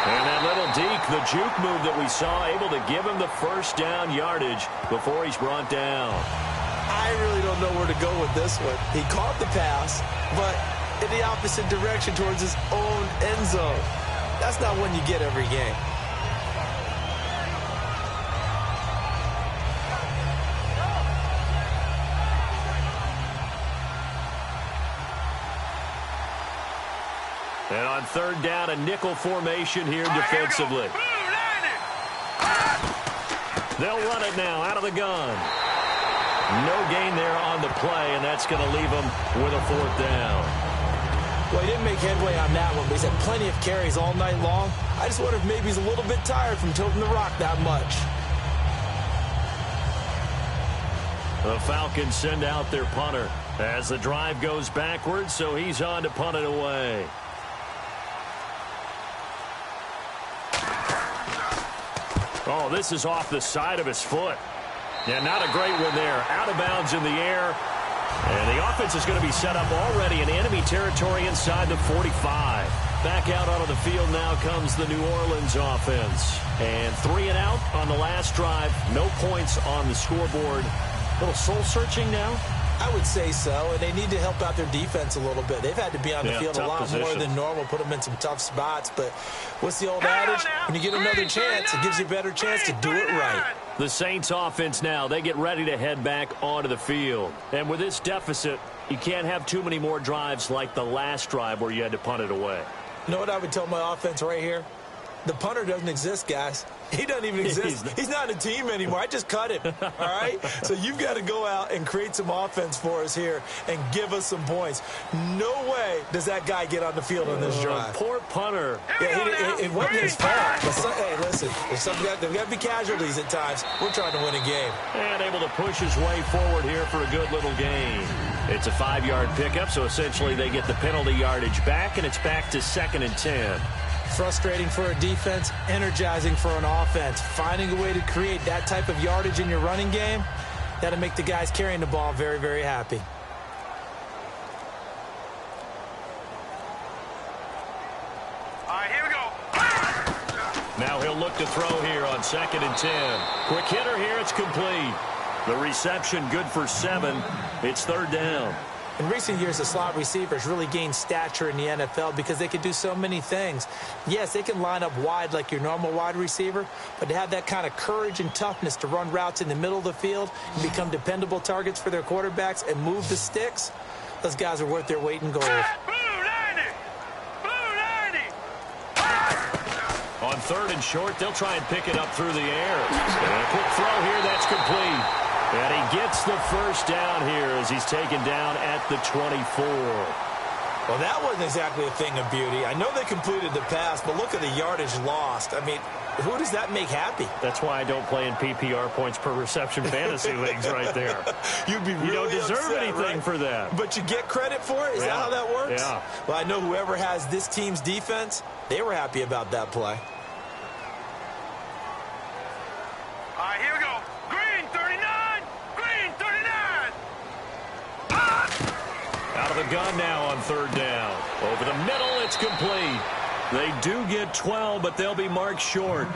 And that little deke, the juke move that we saw, able to give him the first down yardage before he's brought down.
I really don't know where to go with this one. He caught the pass, but in the opposite direction towards his own end zone. That's not one you get every game.
And on 3rd down, a nickel formation here defensively. They'll run it now out of the gun. No gain there on the play, and that's going to leave them with a 4th down.
Well, he didn't make headway on that one, but he's had plenty of carries all night long. I just wonder if maybe he's a little bit tired from toting the rock that much.
The Falcons send out their punter as the drive goes backwards, so he's on to punt it away. Oh, this is off the side of his foot. Yeah, not a great one there. Out of bounds in the air. And the offense is going to be set up already in enemy territory inside the 45. Back out onto the field now comes the New Orleans offense. And 3 and out on the last drive. No points on the scoreboard. A little soul-searching now?
I would say so, and they need to help out their defense a little bit. They've had to be on the field a lot more than normal, put them in some tough spots. But what's the old adage? When you get another chance, it gives you a better chance to do it right.
The Saints offense now, they get ready to head back onto the field. And with this deficit, you can't have too many more drives like the last drive where you had to punt it away.
You know what I would tell my offense right here? The punter doesn't exist, guys. He doesn't even exist. He's not in a team anymore. I just cut him, all right? So you've got to go out and create some offense for us here and give us some points. No way does that guy get on the field on this drive.
Poor punter.
Yeah, it wasn't his fault. Hey, listen, there's got to be casualties at times. We're trying to win a game.
And able to push his way forward here for a good little gain. It's a 5-yard pickup, so essentially they get the penalty yardage back, and it's back to 2nd and 10.
Frustrating for a defense, energizing for an offense. Finding a way to create that type of yardage in your running game, that'll make the guys carrying the ball very, very happy.
All right, here we go.
Now he'll look to throw here on 2nd and 10. Quick hitter here, it's complete. The reception good for 7. It's 3rd down.
In recent years, the slot receivers really gained stature in the NFL because they can do so many things. Yes, they can line up wide like your normal wide receiver, but to have that kind of courage and toughness to run routes in the middle of the field and become dependable targets for their quarterbacks and move the sticks, those guys are worth their weight in gold.
Blue 90! Blue 90!
On 3rd and short, they'll try and pick it up through the air. And a quick throw here, that's complete. And he gets the first down here as he's taken down at the 24.
Well, that wasn't exactly a thing of beauty. I know they completed the pass, but look at the yardage lost. I mean, who does that make happy?
That's why I don't play in PPR points per reception fantasy leagues right there.
You'd be really
You don't deserve
upset,
anything
right?
for that.
But you get credit for it? Is that how that works?
Yeah.
Well, I know whoever has this team's defense, they were happy about that play.
All right, here we go. Green 39! Green 39!
Out of the gun now on 3rd down. Over the middle, it's complete. They do get 12, but they'll be marked short.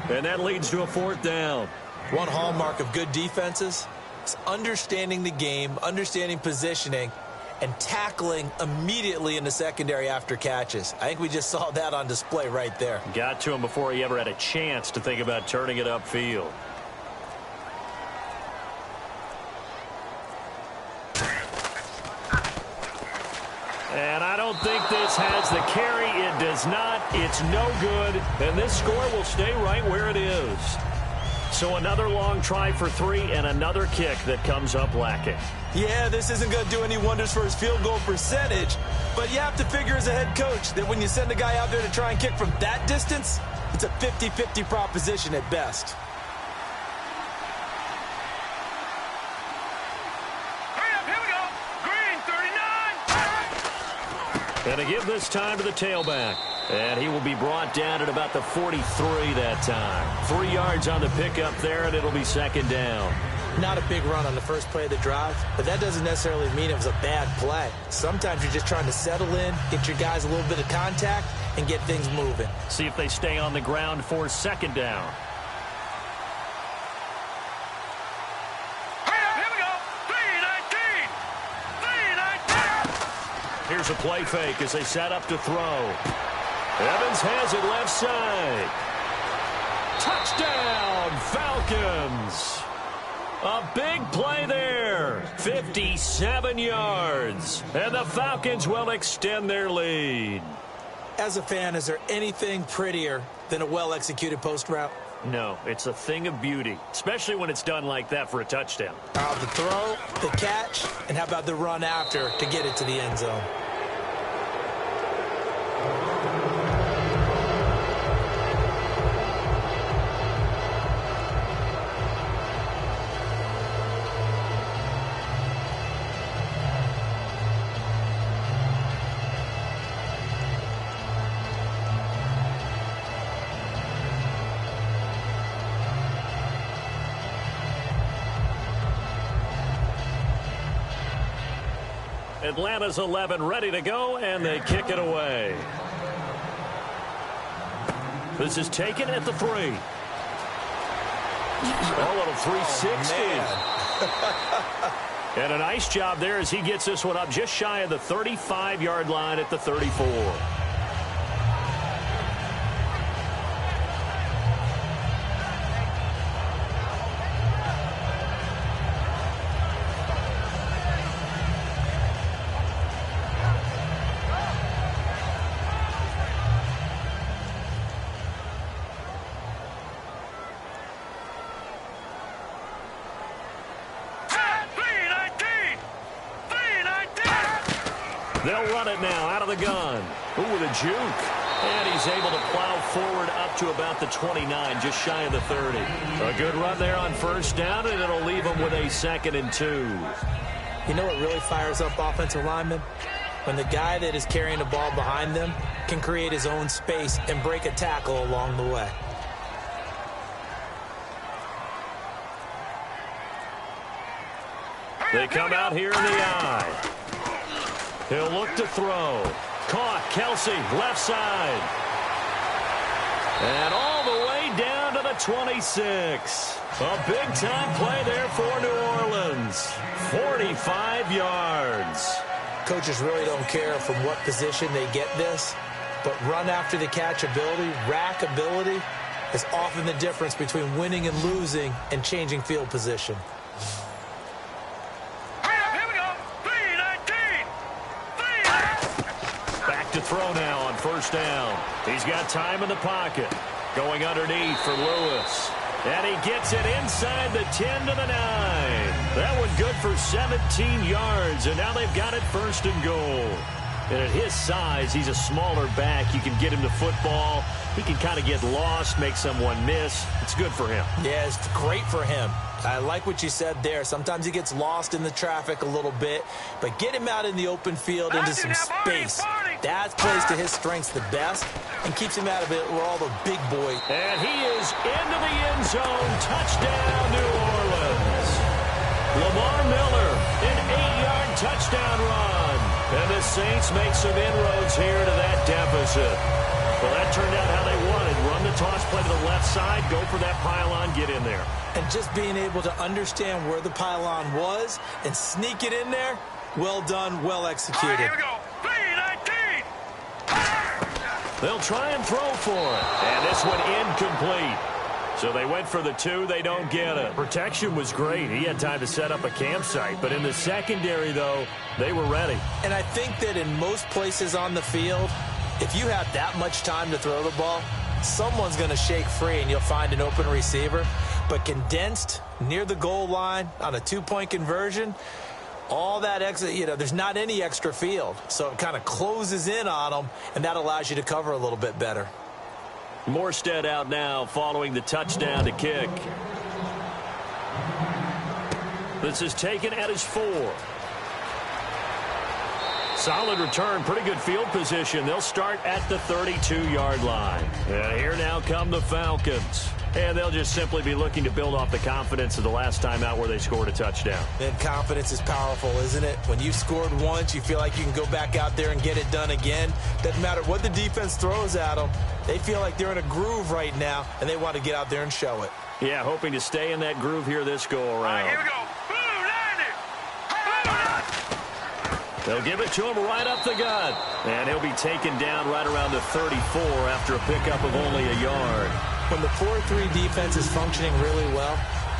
And that leads to a 4th down.
One hallmark of good defenses is understanding the game, understanding positioning, and tackling immediately in the secondary after catches. I think we just saw that on display right there.
Got to him before he ever had a chance to think about turning it upfield. And I don't think this has the carry. It does not. It's no good. And this score will stay right where it is. So another long try for 3 and another kick that comes up lacking.
Yeah, this isn't going to do any wonders for his field goal percentage, but you have to figure as a head coach that when you send a guy out there to try and kick from that distance, it's a 50-50 proposition at best.
And to give this time to the tailback. And he will be brought down at about the 43 that time. 3 yards on the pickup there, and it'll be 2nd down.
Not a big run on the first play of the drive, but that doesn't necessarily mean it was a bad play. Sometimes you're just trying to settle in, get your guys a little bit of contact, and get things moving.
See if they stay on the ground for 2nd down. Here's a play fake as they set up to throw. Evans has it left side. Touchdown, Falcons. A big play there. 57 yards. And the Falcons will extend their lead.
As a fan, is there anything prettier than a well-executed post route?
No, it's a thing of beauty, especially when it's done like that for a touchdown.
The throw, the catch, and how about the run after to get it to the end zone?
Atlanta's 11 ready to go, and they kick it away. This is taken at the 3. A little 360. And a nice job there as he gets this one up just shy of the 35-yard line at the 34. They'll run it now out of the gun. Ooh, with a juke. And he's able to plow forward up to about the 29, just shy of the 30. A good run there on first down, and it'll leave him with a 2nd and 2.
You know what really fires up offensive linemen? When the guy that is carrying the ball behind them can create his own space and break a tackle along the way.
They come out here in the eye. He'll look to throw. Caught. Kelsey, left side. And all the way down to the 26. A big-time play there for New Orleans. 45 yards.
Coaches really don't care from what position they get this, but run after the catch ability, rack ability, is often the difference between winning and losing and changing field position.
To throw now on first down. He's got time in the pocket. Going underneath for Lewis. And he gets it inside the 10 to the 9. That one good for 17 yards. And now they've got it 1st and goal. And at his size, he's a smaller back. You can get him to football. He can kind of get lost, make someone miss. It's good for him.
Yeah, it's great for him. I like what you said there. Sometimes he gets lost in the traffic a little bit, but get him out in the open field into some space. That plays to his strengths the best and keeps him out of it where all the big boys.
And he is into the end zone. Touchdown, New Orleans. Lamar Miller, an 8-yard touchdown run. And the Saints make some inroads here to that deficit. Well, that turned out how they wanted. Run the toss play to the left side, go for that pylon, get in there.
And just being able to understand where the pylon was and sneak it in there, well done, well executed.
All right, here we go. 3-19.
They'll try and throw for it. And this one incomplete. So they went for the 2. They don't get it. Protection was great. He had time to set up a campsite. But in the secondary, though, they were ready.
And I think that in most places on the field, if you have that much time to throw the ball, someone's going to shake free and you'll find an open receiver. But condensed near the goal line on a 2-point conversion, all that extra, there's not any extra field. So it kind of closes in on them, and that allows you to cover a little bit better.
Morstead out now following the touchdown to kick. This is taken at his 4. Solid return, pretty good field position. They'll start at the 32-yard line. And here now come the Falcons. And they'll just simply be looking to build off the confidence of the last time out where they scored a touchdown.
And confidence is powerful, isn't it? When you've scored once, you feel like you can go back out there and get it done again. Doesn't matter what the defense throws at them. They feel like they're in a groove right now, and they want to get out there and show it.
Yeah, hoping to stay in that groove here this go-around.
All right, here we go.
They'll give it to him right up the gut. And he'll be taken down right around the 34 after a pickup of only a yard.
When the 4-3 defense is functioning really well,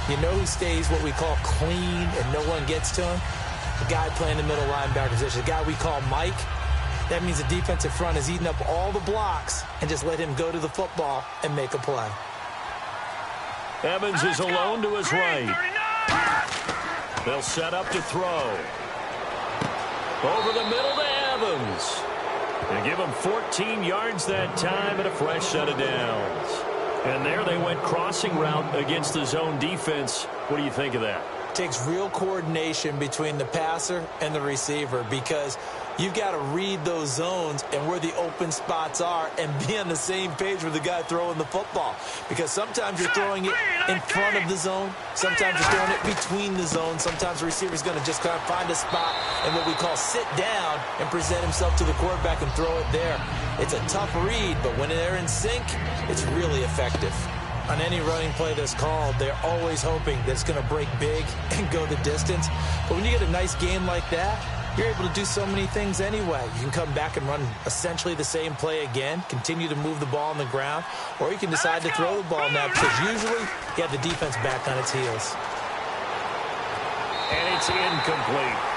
you know who stays what we call clean and no one gets to him? The guy playing the middle linebacker position, the guy we call Mike. That means the defensive front is eating up all the blocks and just let him go to the football and make a play.
Evans is alone to his right. They'll set up to throw. Over the middle to Evans. They give him 14 yards that time and a fresh set of downs. And there they went crossing route against the zone defense. What do you think of that?
takes real coordination between the passer and the receiver because you've got to read those zones and where the open spots are and be on the same page with the guy throwing the football. Because sometimes you're throwing it in front of the zone. Sometimes you're throwing it between the zones. Sometimes the receiver's going to just kind of find a spot and what we call sit down and present himself to the quarterback and throw it there. It's a tough read, but when they're in sync, it's really effective. On any running play that's called, they're always hoping that it's going to break big and go the distance. But when you get a nice game like that, you're able to do so many things anyway. You can come back and run essentially the same play again, continue to move the ball on the ground, or you can decide to throw the ball now because usually you have the defense back on its heels.
And it's incomplete.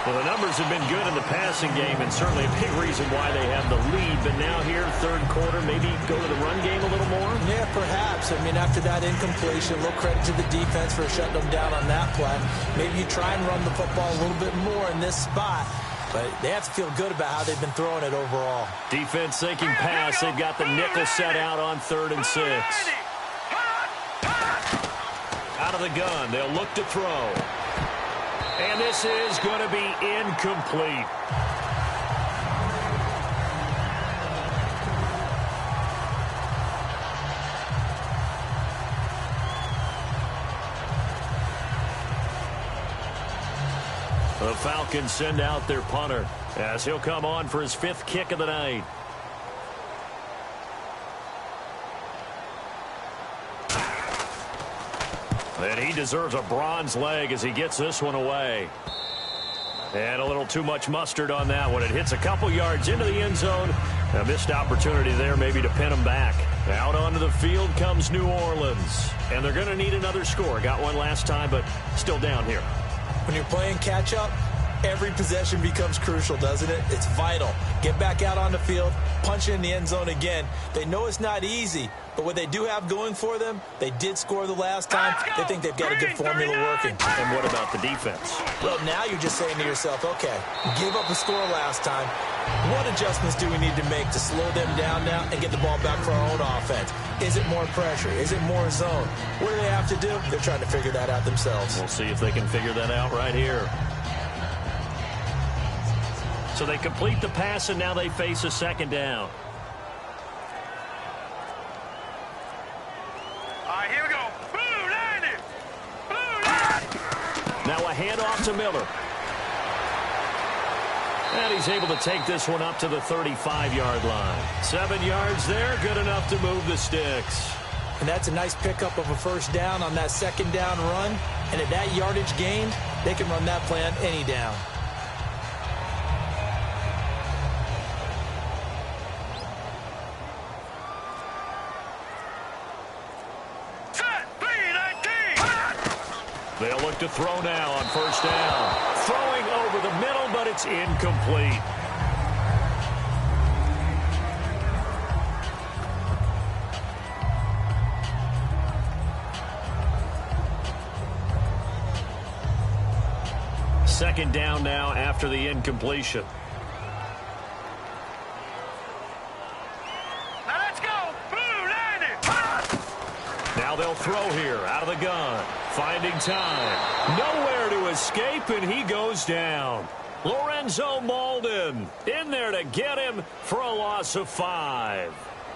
Well, the numbers have been good in the passing game and certainly a big reason why they have the lead. But now here, third quarter, maybe go to the run game a little more?
Yeah, perhaps. I mean, after that incompletion, a little credit to the defense for shutting them down on that play. Maybe you try and run the football a little bit more in this spot. But they have to feel good about how they've been throwing it overall.
Defense thinking pass. They've got the nickel set out on 3rd and 6. Out of the gun. They'll look to throw. And this is going to be incomplete. The Falcons send out their punter as he'll come on for his 5th kick of the night. And he deserves a bronze leg as he gets this one away. And a little too much mustard on that one. It hits a couple yards into the end zone. A missed opportunity there maybe to pin him back. Out onto the field comes New Orleans. And they're going to need another score. Got one last time, but still down here.
When you're playing catch-up, every possession becomes crucial, doesn't it? It's vital. Get back out on the field, punch in the end zone again. They know it's not easy, but what they do have going for them, they did score the last time. They think they've got a good formula working.
And what about the defense?
Well, now you're just saying to yourself, okay, gave up a score last time. What adjustments do we need to make to slow them down now and get the ball back for our own offense? Is it more pressure? Is it more zone? What do they have to do? They're trying to figure that out themselves.
We'll see if they can figure that out right here. So they complete the pass, and now they face a 2nd down.
Here we go. Blue line it. Blue line.
Now a handoff to Miller. And he's able to take this one up to the 35-yard line. 7 yards there, good enough to move the sticks.
And that's a nice pickup of a 1st down on that 2nd down run. And at that yardage gained, they can run that play on any down.
They'll look to throw now on 1st down. Throwing over the middle, but it's incomplete. Second down now after the incompletion.
Now let's go. Blue line it.
Now they'll throw here out of the gun. Finding time. Nowhere to escape, and he goes down. Lorenzo Malden in there to get him for a loss of 5.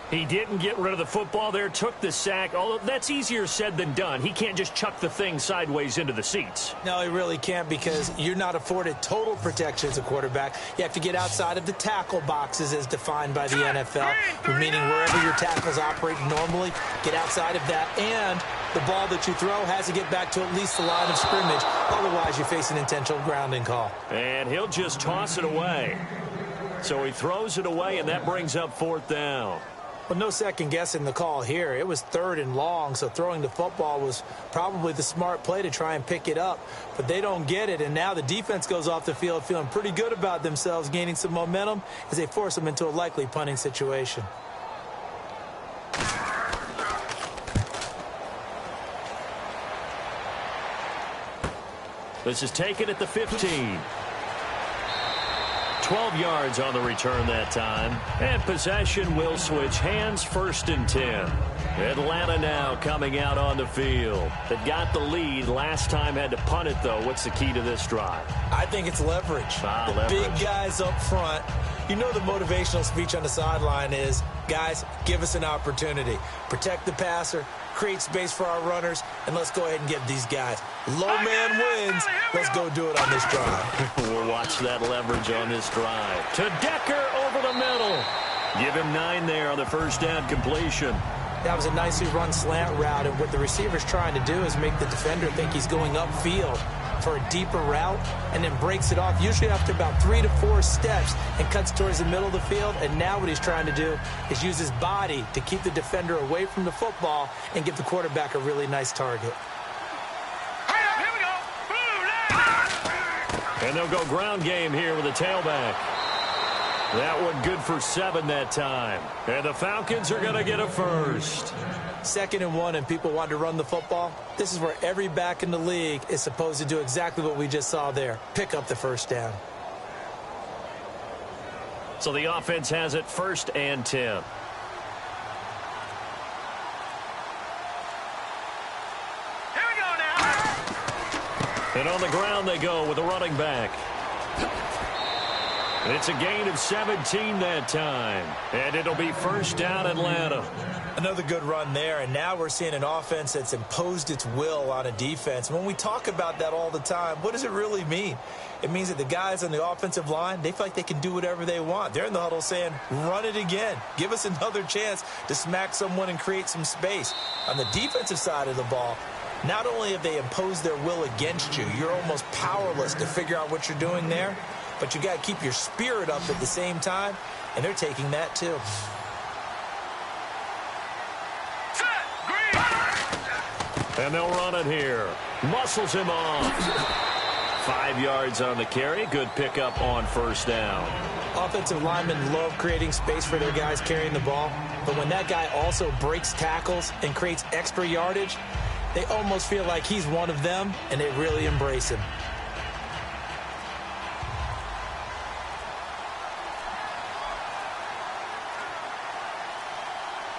He didn't get rid of the football there, took the sack. Although that's easier said than done. He can't just chuck the thing sideways into the seats.
No, he really can't because you're not afforded total protection as a quarterback. You have to get outside of the tackle boxes as defined by the NFL, meaning wherever your tackles operate normally, get outside of that. And the ball that you throw has to get back to at least the line of scrimmage. Otherwise, you face an intentional grounding call.
And he'll just toss it away. So he throws it away, and that brings up 4th down.
Well, no second guessing the call here. It was 3rd and long, so throwing the football was probably the smart play to try and pick it up. But they don't get it, and now the defense goes off the field feeling pretty good about themselves, gaining some momentum as they force them into a likely punting situation.
This is taken at the 15. 12 yards on the return that time. And possession will switch hands, 1st and 10. Atlanta now coming out on the field. They got the lead. Last time had to punt it, though. What's the key to this drive?
I think it's leverage.
Leverage.
Big guys up front. You know the motivational speech on the sideline is, guys, give us an opportunity. Protect the passer, create space for our runners, and let's go ahead and give these guys. Low man wins. Let's go do it on this drive.
We'll watch that leverage on this drive. To Decker over the middle. Give him 9 there on the first down completion.
That was a nicely run slant route, and what the receiver's trying to do is make the defender think he's going upfield for a deeper route, and then breaks it off, usually after about 3 to 4 steps, and cuts towards the middle of the field. And now what he's trying to do is use his body to keep the defender away from the football and give the quarterback a really nice target.
Here we go.
And they'll go ground game here with a tailback. That one good for 7 that time. And the Falcons are going to get a first.
2nd and 1, and people want to run the football. This is where every back in the league is supposed to do exactly what we just saw there. Pick up the first down.
So the offense has it 1st and 10.
Here we go now.
And on the ground they go with a running back. It's a gain of 17 that time. And it'll be 1st down Atlanta.
Another good run there, and now we're seeing an offense that's imposed its will on a defense. When we talk about that all the time, what does it really mean? It means that the guys on the offensive line, they feel like they can do whatever they want. They're in the huddle saying, run it again. Give us another chance to smack someone and create some space. On the defensive side of the ball, not only have they imposed their will against you, you're almost powerless to figure out what you're doing there, but you got to keep your spirit up at the same time, and they're taking that too.
And they'll run it here. Muscles him off. 5 yards on the carry. Good pickup on 1st down.
Offensive linemen love creating space for their guys carrying the ball, but when that guy also breaks tackles and creates extra yardage, they almost feel like he's one of them, and they really embrace him.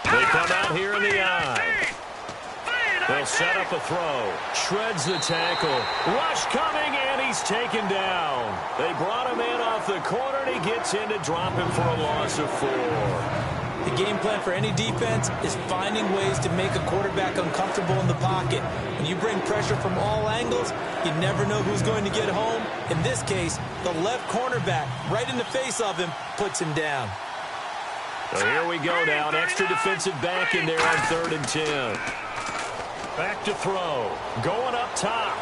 They come out here in the eye. They'll set up a throw. Shreds the tackle. Rush coming, and he's taken down. They brought him in off the corner, and he gets in to drop him for a loss of 4.
The game plan for any defense is finding ways to make a quarterback uncomfortable in the pocket. When you bring pressure from all angles, you never know who's going to get home. In this case, the left cornerback, right in the face of him, puts him down.
So here we go now. An extra defensive back in there on 3rd and 10. Back to throw. Going up top.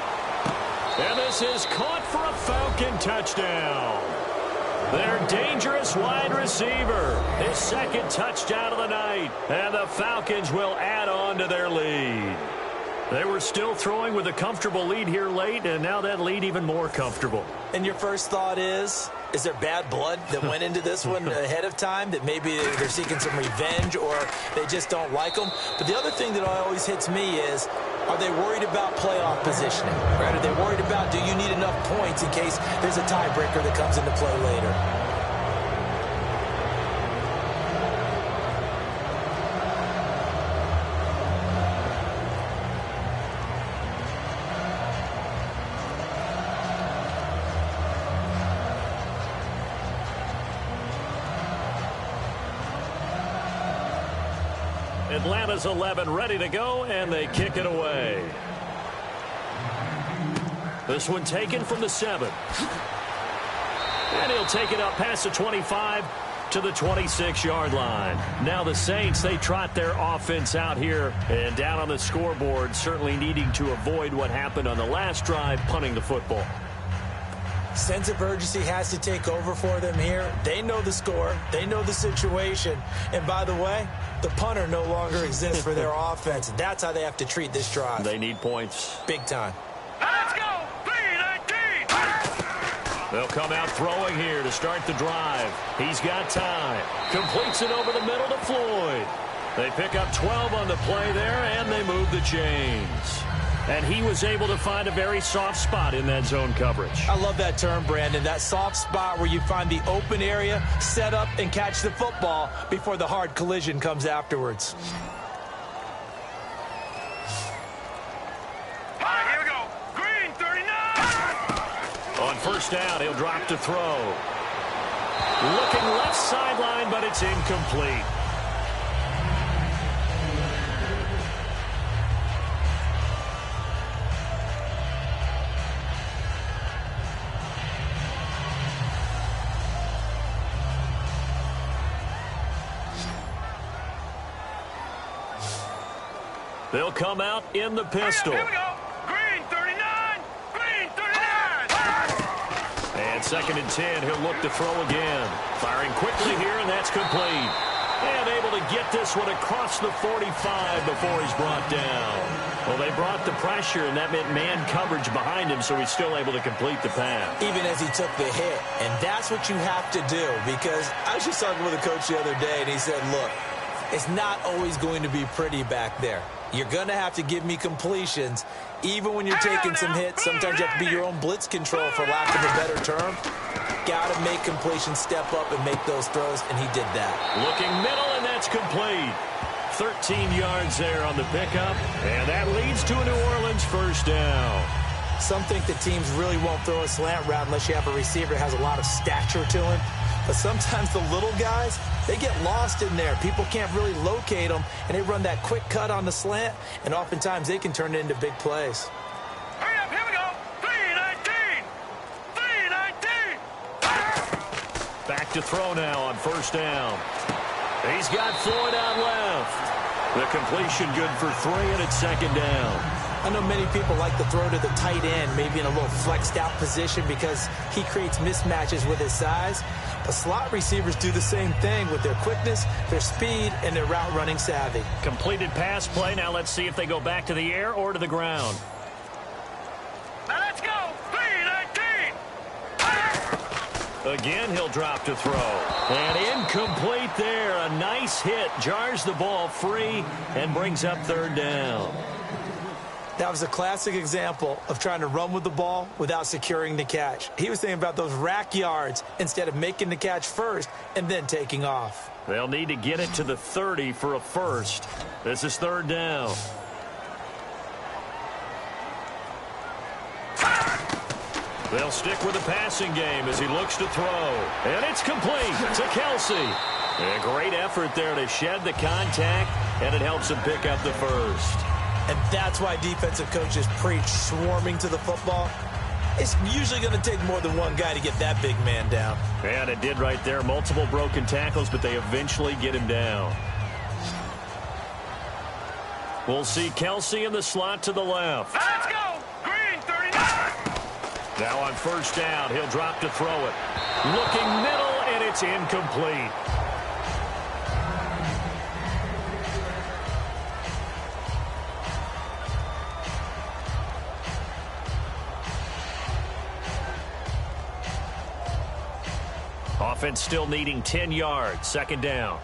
And this is caught for a Falcon touchdown. Their dangerous wide receiver. His 2nd touchdown of the night. And the Falcons will add on to their lead. They were still throwing with a comfortable lead here late, and now that lead even more comfortable.
And your first thought is there bad blood that went into this one ahead of time, that maybe they're seeking some revenge or they just don't like them? But the other thing that always hits me is, are they worried about playoff positioning? Right? Are they worried about, do you need enough points in case there's a tiebreaker that comes into play later?
Atlanta's 11 ready to go, and they kick it away. This one taken from the 7. And he'll take it up past the 25 to the 26-yard line. Now the Saints, they trot their offense out here and down on the scoreboard, certainly needing to avoid what happened on the last drive, punting the football.
Sense of urgency has to take over for them here. They know the score. They know the situation. And by the way, the punter no longer exists for their offense. That's how they have to treat this drive.
They need points.
Big time.
Let's go. 3-19.
They'll come out throwing here to start the drive. He's got time. Completes it over the middle to Floyd. They pick up 12 on the play there, and they move the chains. And he was able to find a very soft spot in that zone coverage.
I love that term, Brandon. That soft spot where you find the open area, set up, and catch the football before the hard collision comes afterwards.
first down, he'll drop to throw. Looking left sideline, but it's incomplete. They'll come out in the pistol.
Here we go. Green 39. Green 39.
And 2nd and 10. He'll look to throw again. Firing quickly here, and that's complete. And able to get this one across the 45 before he's brought down. Well, they brought the pressure, and that meant man coverage behind him, so he's still able to complete the pass.
Even as he took the hit. And that's what you have to do, because I was just talking with a coach the other day, and he said, look, it's not always going to be pretty back there. You're going to have to give me completions. Even when you're taking some hits, sometimes you have to be your own blitz control, for lack of a better term. Got to make completions, step up, and make those throws, and he did that.
Looking middle, and that's complete. 13 yards there on the pickup, and that leads to a New Orleans first down.
Some think that teams really won't throw a slant route unless you have a receiver that has a lot of stature to him. But sometimes the little guys, they get lost in there. People can't really locate them, and they run that quick cut on the slant, and oftentimes they can turn it into big plays.
Hurry up, here we go. 319. 319.
Back to throw now on first down. He's got Floyd out left. The completion good for 3, and it's 2nd down.
I know many people like to throw to the tight end, maybe in a little flexed out position because he creates mismatches with his size. But slot receivers do the same thing with their quickness, their speed, and their route running savvy.
Completed pass play. Now let's see if they go back to the air or to the ground.
Now let's go. 319.
Again, he'll drop to throw. And incomplete there. A nice hit. Jars the ball free and brings up 3rd down.
That was a classic example of trying to run with the ball without securing the catch. He was thinking about those rack yards instead of making the catch first and then taking off.
They'll need to get it to the 30 for a first. This is 3rd down. They'll stick with the passing game as he looks to throw. And it's complete to Kelsey. A great effort there to shed the contact, and it helps him pick up the first.
And that's why defensive coaches preach swarming to the football. It's usually going to take more than one guy to get that big man down.
And it did right there. Multiple broken tackles, but they eventually get him down. We'll see Kelsey in the slot to the left.
Let's go. Green 39.
Now on first down, he'll drop to throw it. Looking middle, and it's incomplete. Offense still needing 10 yards. 2nd down.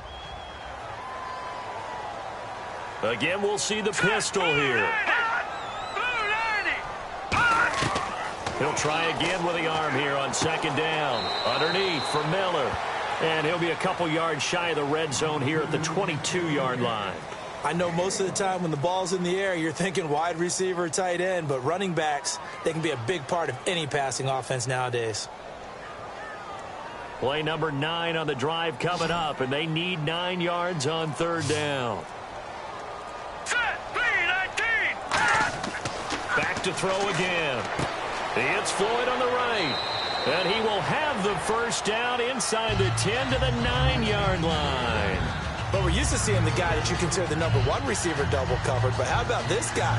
Again, we'll see the pistol here. He'll try again with the arm here on 2nd down. Underneath for Miller. And he'll be a couple yards shy of the red zone here at the 22-yard line.
I know most of the time when the ball's in the air, you're thinking wide receiver, tight end, but running backs, they can be a big part of any passing offense nowadays.
Play number 9 on the drive coming up, and they need 9 yards on 3rd down.
Set. 319.
Back to throw again. It's Floyd on the right. And he will have the first down inside the 10 to the 9-yard line.
But we're used to seeing the guy that you consider the number 1 receiver double covered. But how about this guy?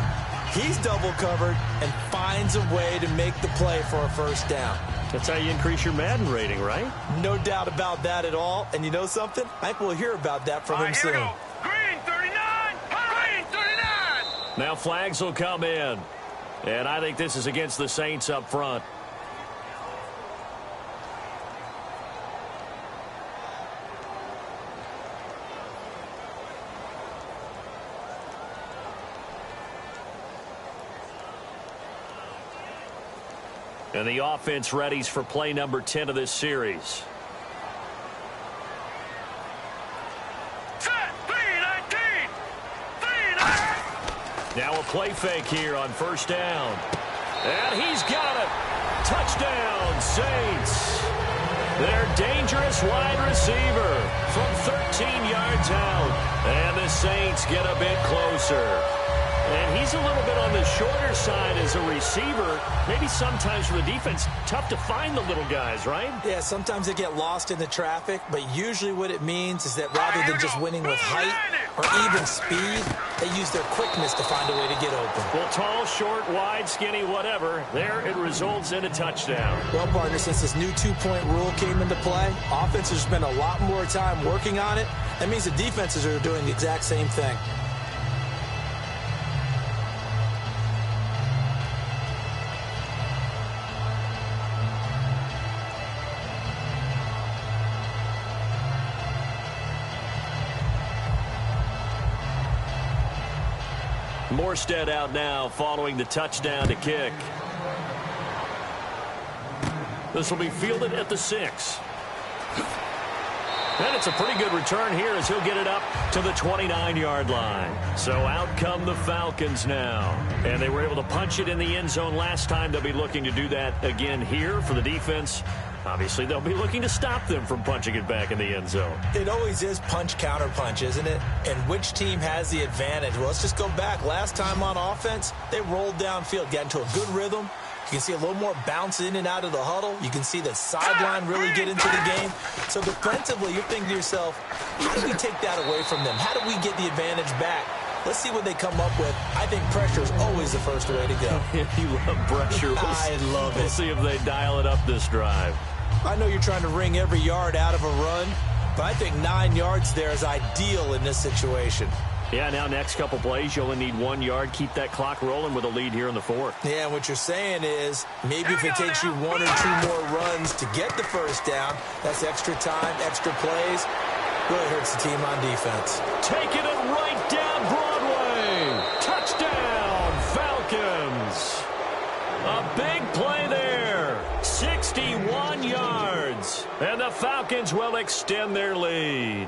He's double covered and finds a way to make the play for a first down.
That's how you increase your Madden rating, right?
No doubt about that at all. And you know something? I think we'll hear about that from him soon.
Here we go. Green 39. Green 39.
Now flags will come in. And I think this is against the Saints up front. And the offense readies for play number 10 of this series.
Set. 319. 319.
Now a play fake here on first down. And he's got it. Touchdown, Saints. Their dangerous wide receiver from 13 yards out. And the Saints get a bit closer. And he's a little bit on the shorter side as a receiver. Maybe sometimes for the defense, tough to find the little guys, right?
Yeah, sometimes they get lost in the traffic, but usually what it means is that rather than just winning with height or even speed, they use their quickness to find a way to get open.
Well, tall, short, wide, skinny, whatever, there it results in a touchdown.
Well, partner, since this new two-point rule came into play, offenses spend a lot more time working on it. That means the defenses are doing the exact same thing.
Morstead out now following the touchdown to kick. This will be fielded at the 6. And it's a pretty good return here as he'll get it up to the 29-yard line. So out come the Falcons now. And they were able to punch it in the end zone last time. They'll be looking to do that again here for the defense. Obviously, they'll be looking to stop them from punching it back in the end zone.
It always is punch-counter-punch, isn't it? And which team has the advantage? Well, let's just go back. Last time on offense, they rolled downfield, got into a good rhythm. You can see a little more bounce in and out of the huddle. You can see the sideline really get into the game. So defensively, you're thinking to yourself, how do we take that away from them? How do we get the advantage back? Let's see what they come up with. I think pressure is always the first way to go.
You love pressure.
I love it.
We'll see if they dial it up this drive.
I know you're trying to wring every yard out of a run, but I think 9 yards there is ideal in this situation.
Yeah, now next couple plays, you only need 1 yard. Keep that clock rolling with a lead here in the 4th.
Yeah, and what you're saying is maybe if it takes you 1 or 2 more runs to get the first down, that's extra time, extra plays. Really hurts the team on defense.
Taking it right down Broadway. Touchdown, Falcons. A big play there. 61 yards. And the Falcons will extend their lead.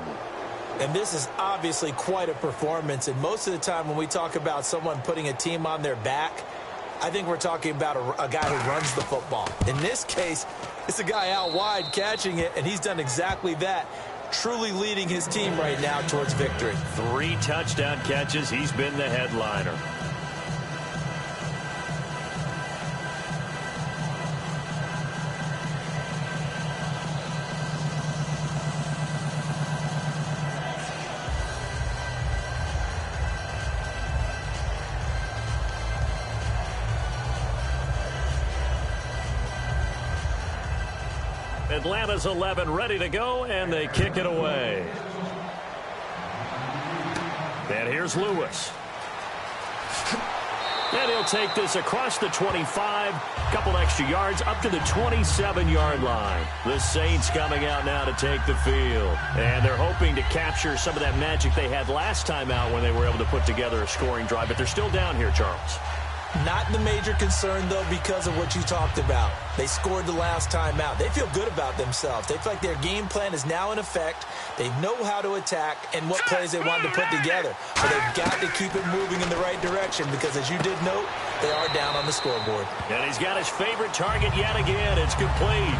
And this is obviously quite a performance. And most of the time when we talk about someone putting a team on their back, I think we're talking about a guy who runs the football. In this case, it's a guy out wide catching it, and he's done exactly that. Truly leading his team right now towards victory.
3 touchdown catches. He's been the headliner. Atlanta's 11 ready to go, and they kick it away. And here's Lewis. And he'll take this across the 25, couple extra yards, up to the 27-yard line. The Saints coming out now to take the field. And they're hoping to capture some of that magic they had last time out when they were able to put together a scoring drive. But they're still down here, Charles.
Not the major concern, though, because of what you talked about. They scored the last time out. They feel good about themselves. They feel like their game plan is now in effect. They know how to attack and what plays they want to put together. But they've got to keep it moving in the right direction because, as you did note, they are down on the scoreboard.
And he's got his favorite target yet again. It's complete.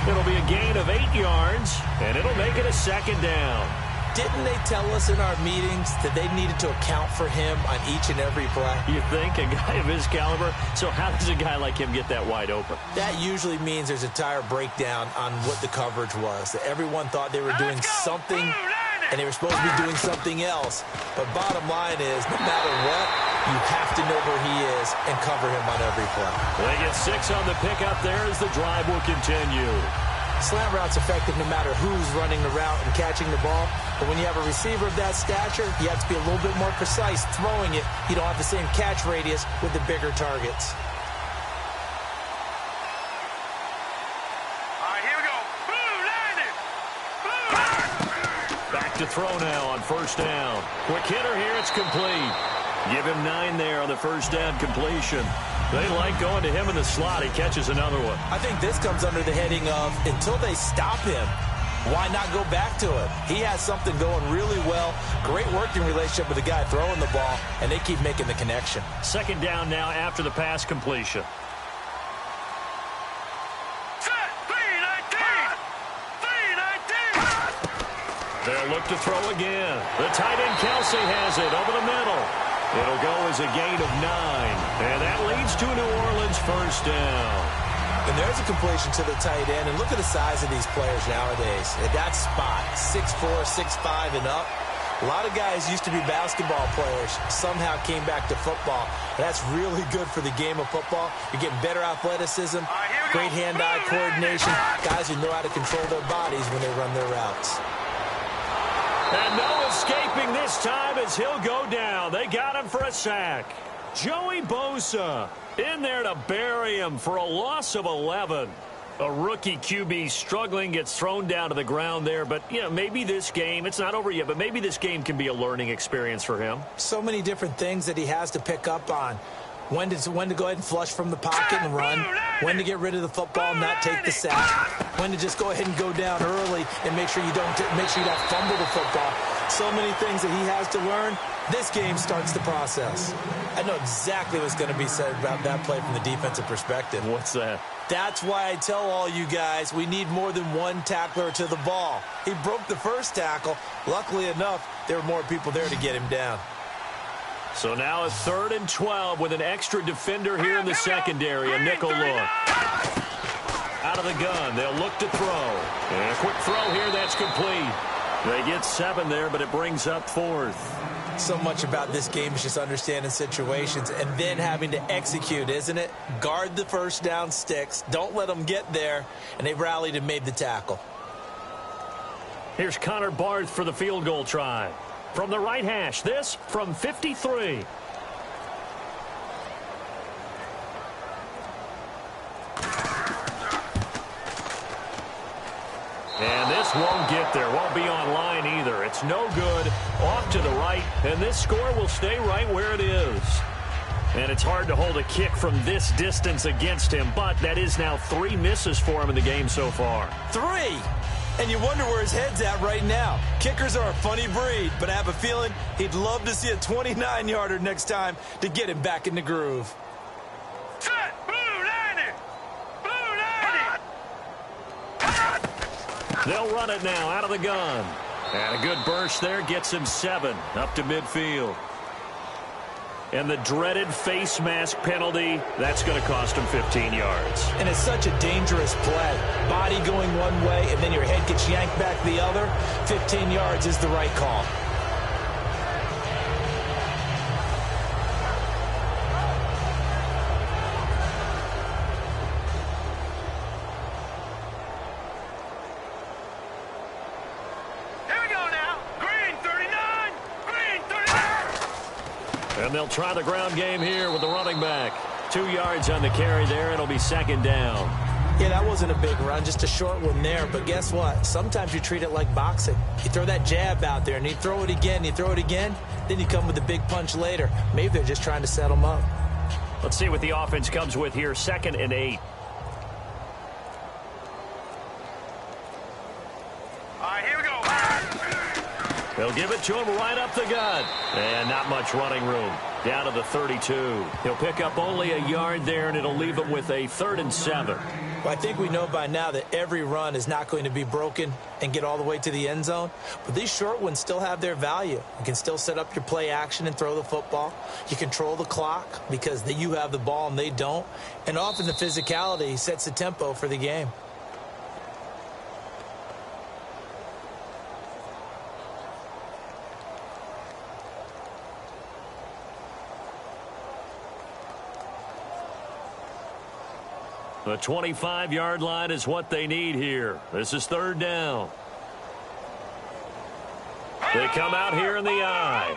It'll be a gain of 8 yards, and it'll make it a second down.
Didn't they tell us in our meetings that they needed to account for him on each and every play?
You think? A guy of his caliber? So how does a guy like him get that wide open?
That usually means there's a tire breakdown on what the coverage was. That everyone thought they were doing something, and they were supposed to be doing something else. But bottom line is, no matter what, you have to know where he is and cover him on every play.
They get 6 on the pickup there as the drive will continue.
Slant route's effective no matter who's running the route and catching the ball. But when you have a receiver of that stature, you have to be a little bit more precise throwing it. You don't have the same catch radius with the bigger targets.
All right, here we go. Boom, land it. Boom.
Back to throw now on first down. Quick hitter here, it's complete. Give him 9 there on the first down completion. They like going to him in the slot. He catches another one.
I think this comes under the heading of, until they stop him, why not go back to him? He has something going really well. Great working relationship with the guy throwing the ball, and they keep making the connection.
Second down now after the pass completion. They'll look to throw again. The tight end Kelsey has it over the middle. It'll go as a gain of 9. And that leads to a New Orleans first down.
And there's a completion to the tight end. And look at the size of these players nowadays. At that spot, 6'4", 6'5", and up. A lot of guys used to be basketball players, somehow came back to football. That's really good for the game of football. You're getting better athleticism, great hand-eye coordination, guys who know how to control their bodies when they run their routes.
And no escaping this time as he'll go down. They got him for a sack. Joey Bosa in there to bury him for a loss of 11. A rookie QB struggling, gets thrown down to the ground there. But, you know, maybe this game, it's not over yet, but maybe this game can be a learning experience for him.
So many different things that he has to pick up on. When to go ahead and flush from the pocket and run. When to get rid of the football and not take the sack. When to just go ahead and go down early and make sure you don't fumble the football. So many things that he has to learn. This game starts the process. I know exactly what's going to be said about that play from the defensive perspective.
What's that?
That's why I tell all you guys we need more than one tackler to the ball. He broke the first tackle. Luckily enough, there were more people there to get him down.
So now a 3rd and 12 with an extra defender here in the secondary. A nickel look. Out of the gun. They'll look to throw. And a quick throw here. That's complete. They get 7 there, but it brings up 4th.
So much about this game is just understanding situations and then having to execute, isn't it? Guard the first down sticks. Don't let them get there. And they rallied and made the tackle.
Here's Connor Barth for the field goal try. From the right hash, this from 53. And this won't get there. Won't be on line either. It's no good. Off to the right. And this score will stay right where it is. And it's hard to hold a kick from this distance against him. But that is now 3 misses for him in the game so far.
3! And you wonder where his head's at right now. Kickers are a funny breed, but I have a feeling he'd love to see a 29-yarder next time to get him back in the groove.
Set! Blue 90! Blue 90!
They'll run it now out of the gun. And a good burst there gets him 7 up to midfield. And the dreaded face mask penalty, that's going to cost him 15 yards.
And it's such a dangerous play. Body going one way, and then your head gets yanked back the other. 15 yards is the right call.
And they'll try the ground game here with the running back. 2 yards on the carry there. It'll be 2nd down.
Yeah, that wasn't a big run, just a short one there. But guess what? Sometimes you treat it like boxing. You throw that jab out there, and you throw it again, then you come with a big punch later. Maybe they're just trying to set them up.
Let's see what the offense comes with here. 2nd and 8.
Here we go.
They'll give it to him right up the gut. And not much running room. Down to the 32. He'll pick up only a yard there, and it'll leave him with a 3rd and 7.
Well, I think we know by now that every run is not going to be broken and get all the way to the end zone. But these short ones still have their value. You can still set up your play action and throw the football. You control the clock because you have the ball and they don't. And often the physicality sets the tempo for the game.
The 25-yard line is what they need here. This is 3rd down. They come out here in the eye.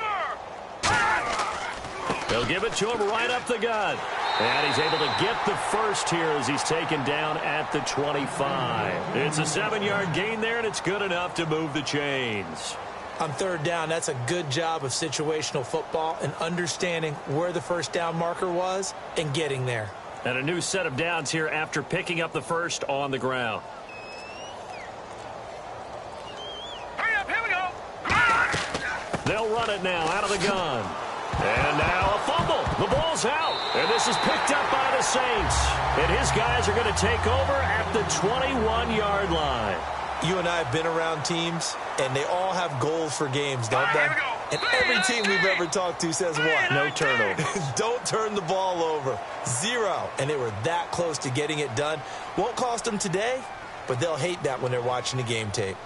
They'll give it to him right up the gut. And he's able to get the first here as he's taken down at the 25. It's a 7-yard gain there, and it's good enough to move the chains.
On 3rd down, that's a good job of situational football and understanding where the first down marker was and getting there.
And a new set of downs here after picking up the first on the ground.
Hurry up, here we go.
They'll run it now out of the gun. And now a fumble. The ball's out. And this is picked up by the Saints. And his guys are going to take over at the 21-yard line.
You and I have been around teams, and they all have goals for games, don't they?
Here we go.
And every team we've ever talked to says what?
No turnovers.
Don't turn the ball over. 0. And they were that close to getting it done. Won't cost them today, but they'll hate that when they're watching the game tape.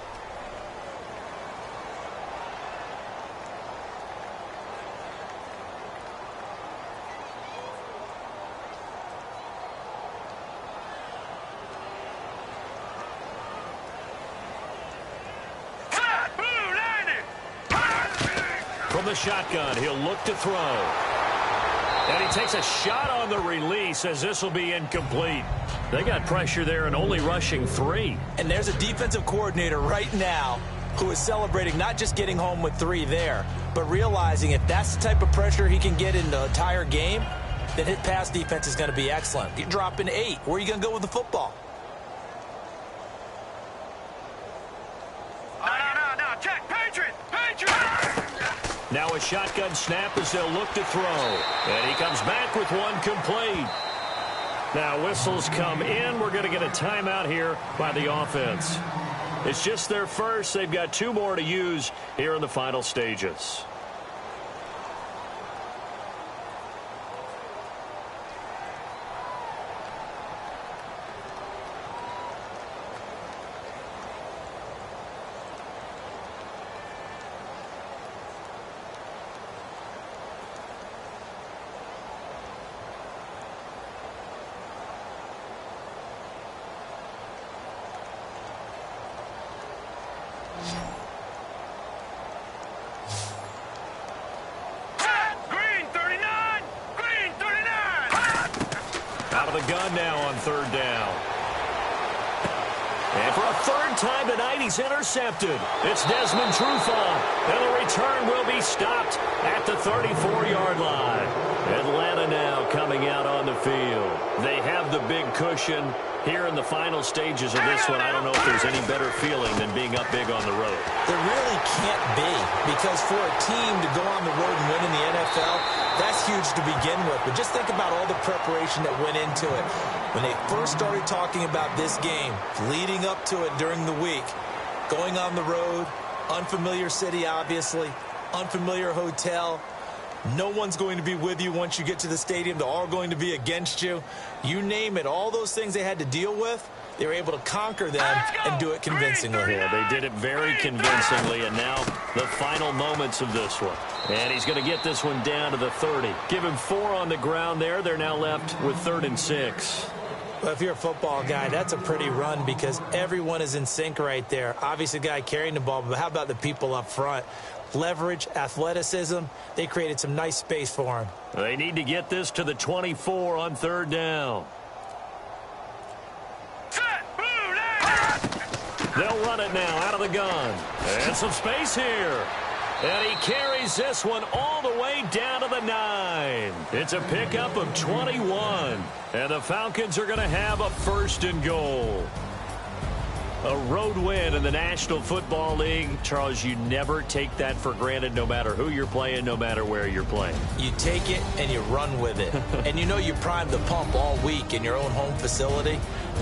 From the shotgun, he'll look to throw. And he takes a shot on the release as this will be incomplete. They got pressure there and only rushing 3.
And there's a defensive coordinator right now who is celebrating not just getting home with 3 there, but realizing if that's the type of pressure he can get in the entire game, then his pass defense is going to be excellent. You're dropping 8. Where are you going to go with the football?
No. Check. Patriot.
Now a shotgun snap as they'll look to throw. And he comes back with one complete. Now whistles come in. We're going to get a timeout here by the offense. It's just their first. They've got 2 more to use here in the final stages. The gun now on 3rd down. And for a 3rd time tonight, he's intercepted. It's Desmond Trufant. And the return will be stopped at the 34-yard line. Atlanta now coming out on the field. They have the big cushion here in the final stages of this one. I don't know if there's any better feeling than being up big on the road.
There really can't be, because for a team to go on the road and win in the NFL, that's huge to begin with. But just think about all the preparation that went into it. When they first started talking about this game, leading up to it during the week, going on the road, unfamiliar city, obviously, unfamiliar hotel, no one's going to be with you once you get to the stadium. They're all going to be against you. You name it, all those things they had to deal with, they were able to conquer them and do it convincingly.
Yeah, they did it very convincingly, and now the final moments of this one. And he's going to get this one down to the 30. Give him 4 on the ground there. They're now left with 3rd and 6.
Well, if you're a football guy, that's a pretty run because everyone is in sync right there. Obviously, the guy carrying the ball, but how about the people up front? Leverage, athleticism, they created some nice space for him.
They need to get this to the 24 on 3rd down. They'll run it now out of the gun. And some space here. And he carries this one all the way down to the 9. It's a pickup of 21. And the Falcons are going to have a 1st and goal. A road win in the National Football League. Charles, you never take that for granted no matter who you're playing, no matter where you're playing.
You take it and you run with it. And you know you primed the pump all week in your own home facility.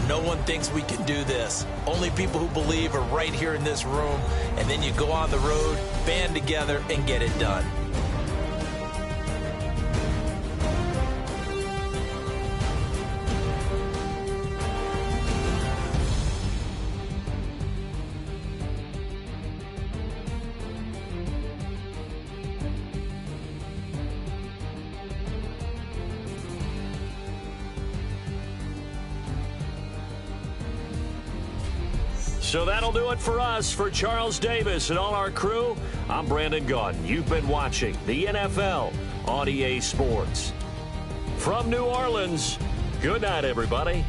No one thinks we can do this. Only people who believe are right here in this room. And then you go on the road, band together, and get it done.
So that'll do it for us. For Charles Davis and all our crew, I'm Brandon Gaudin. You've been watching the NFL on EA Sports. From New Orleans, good night, everybody.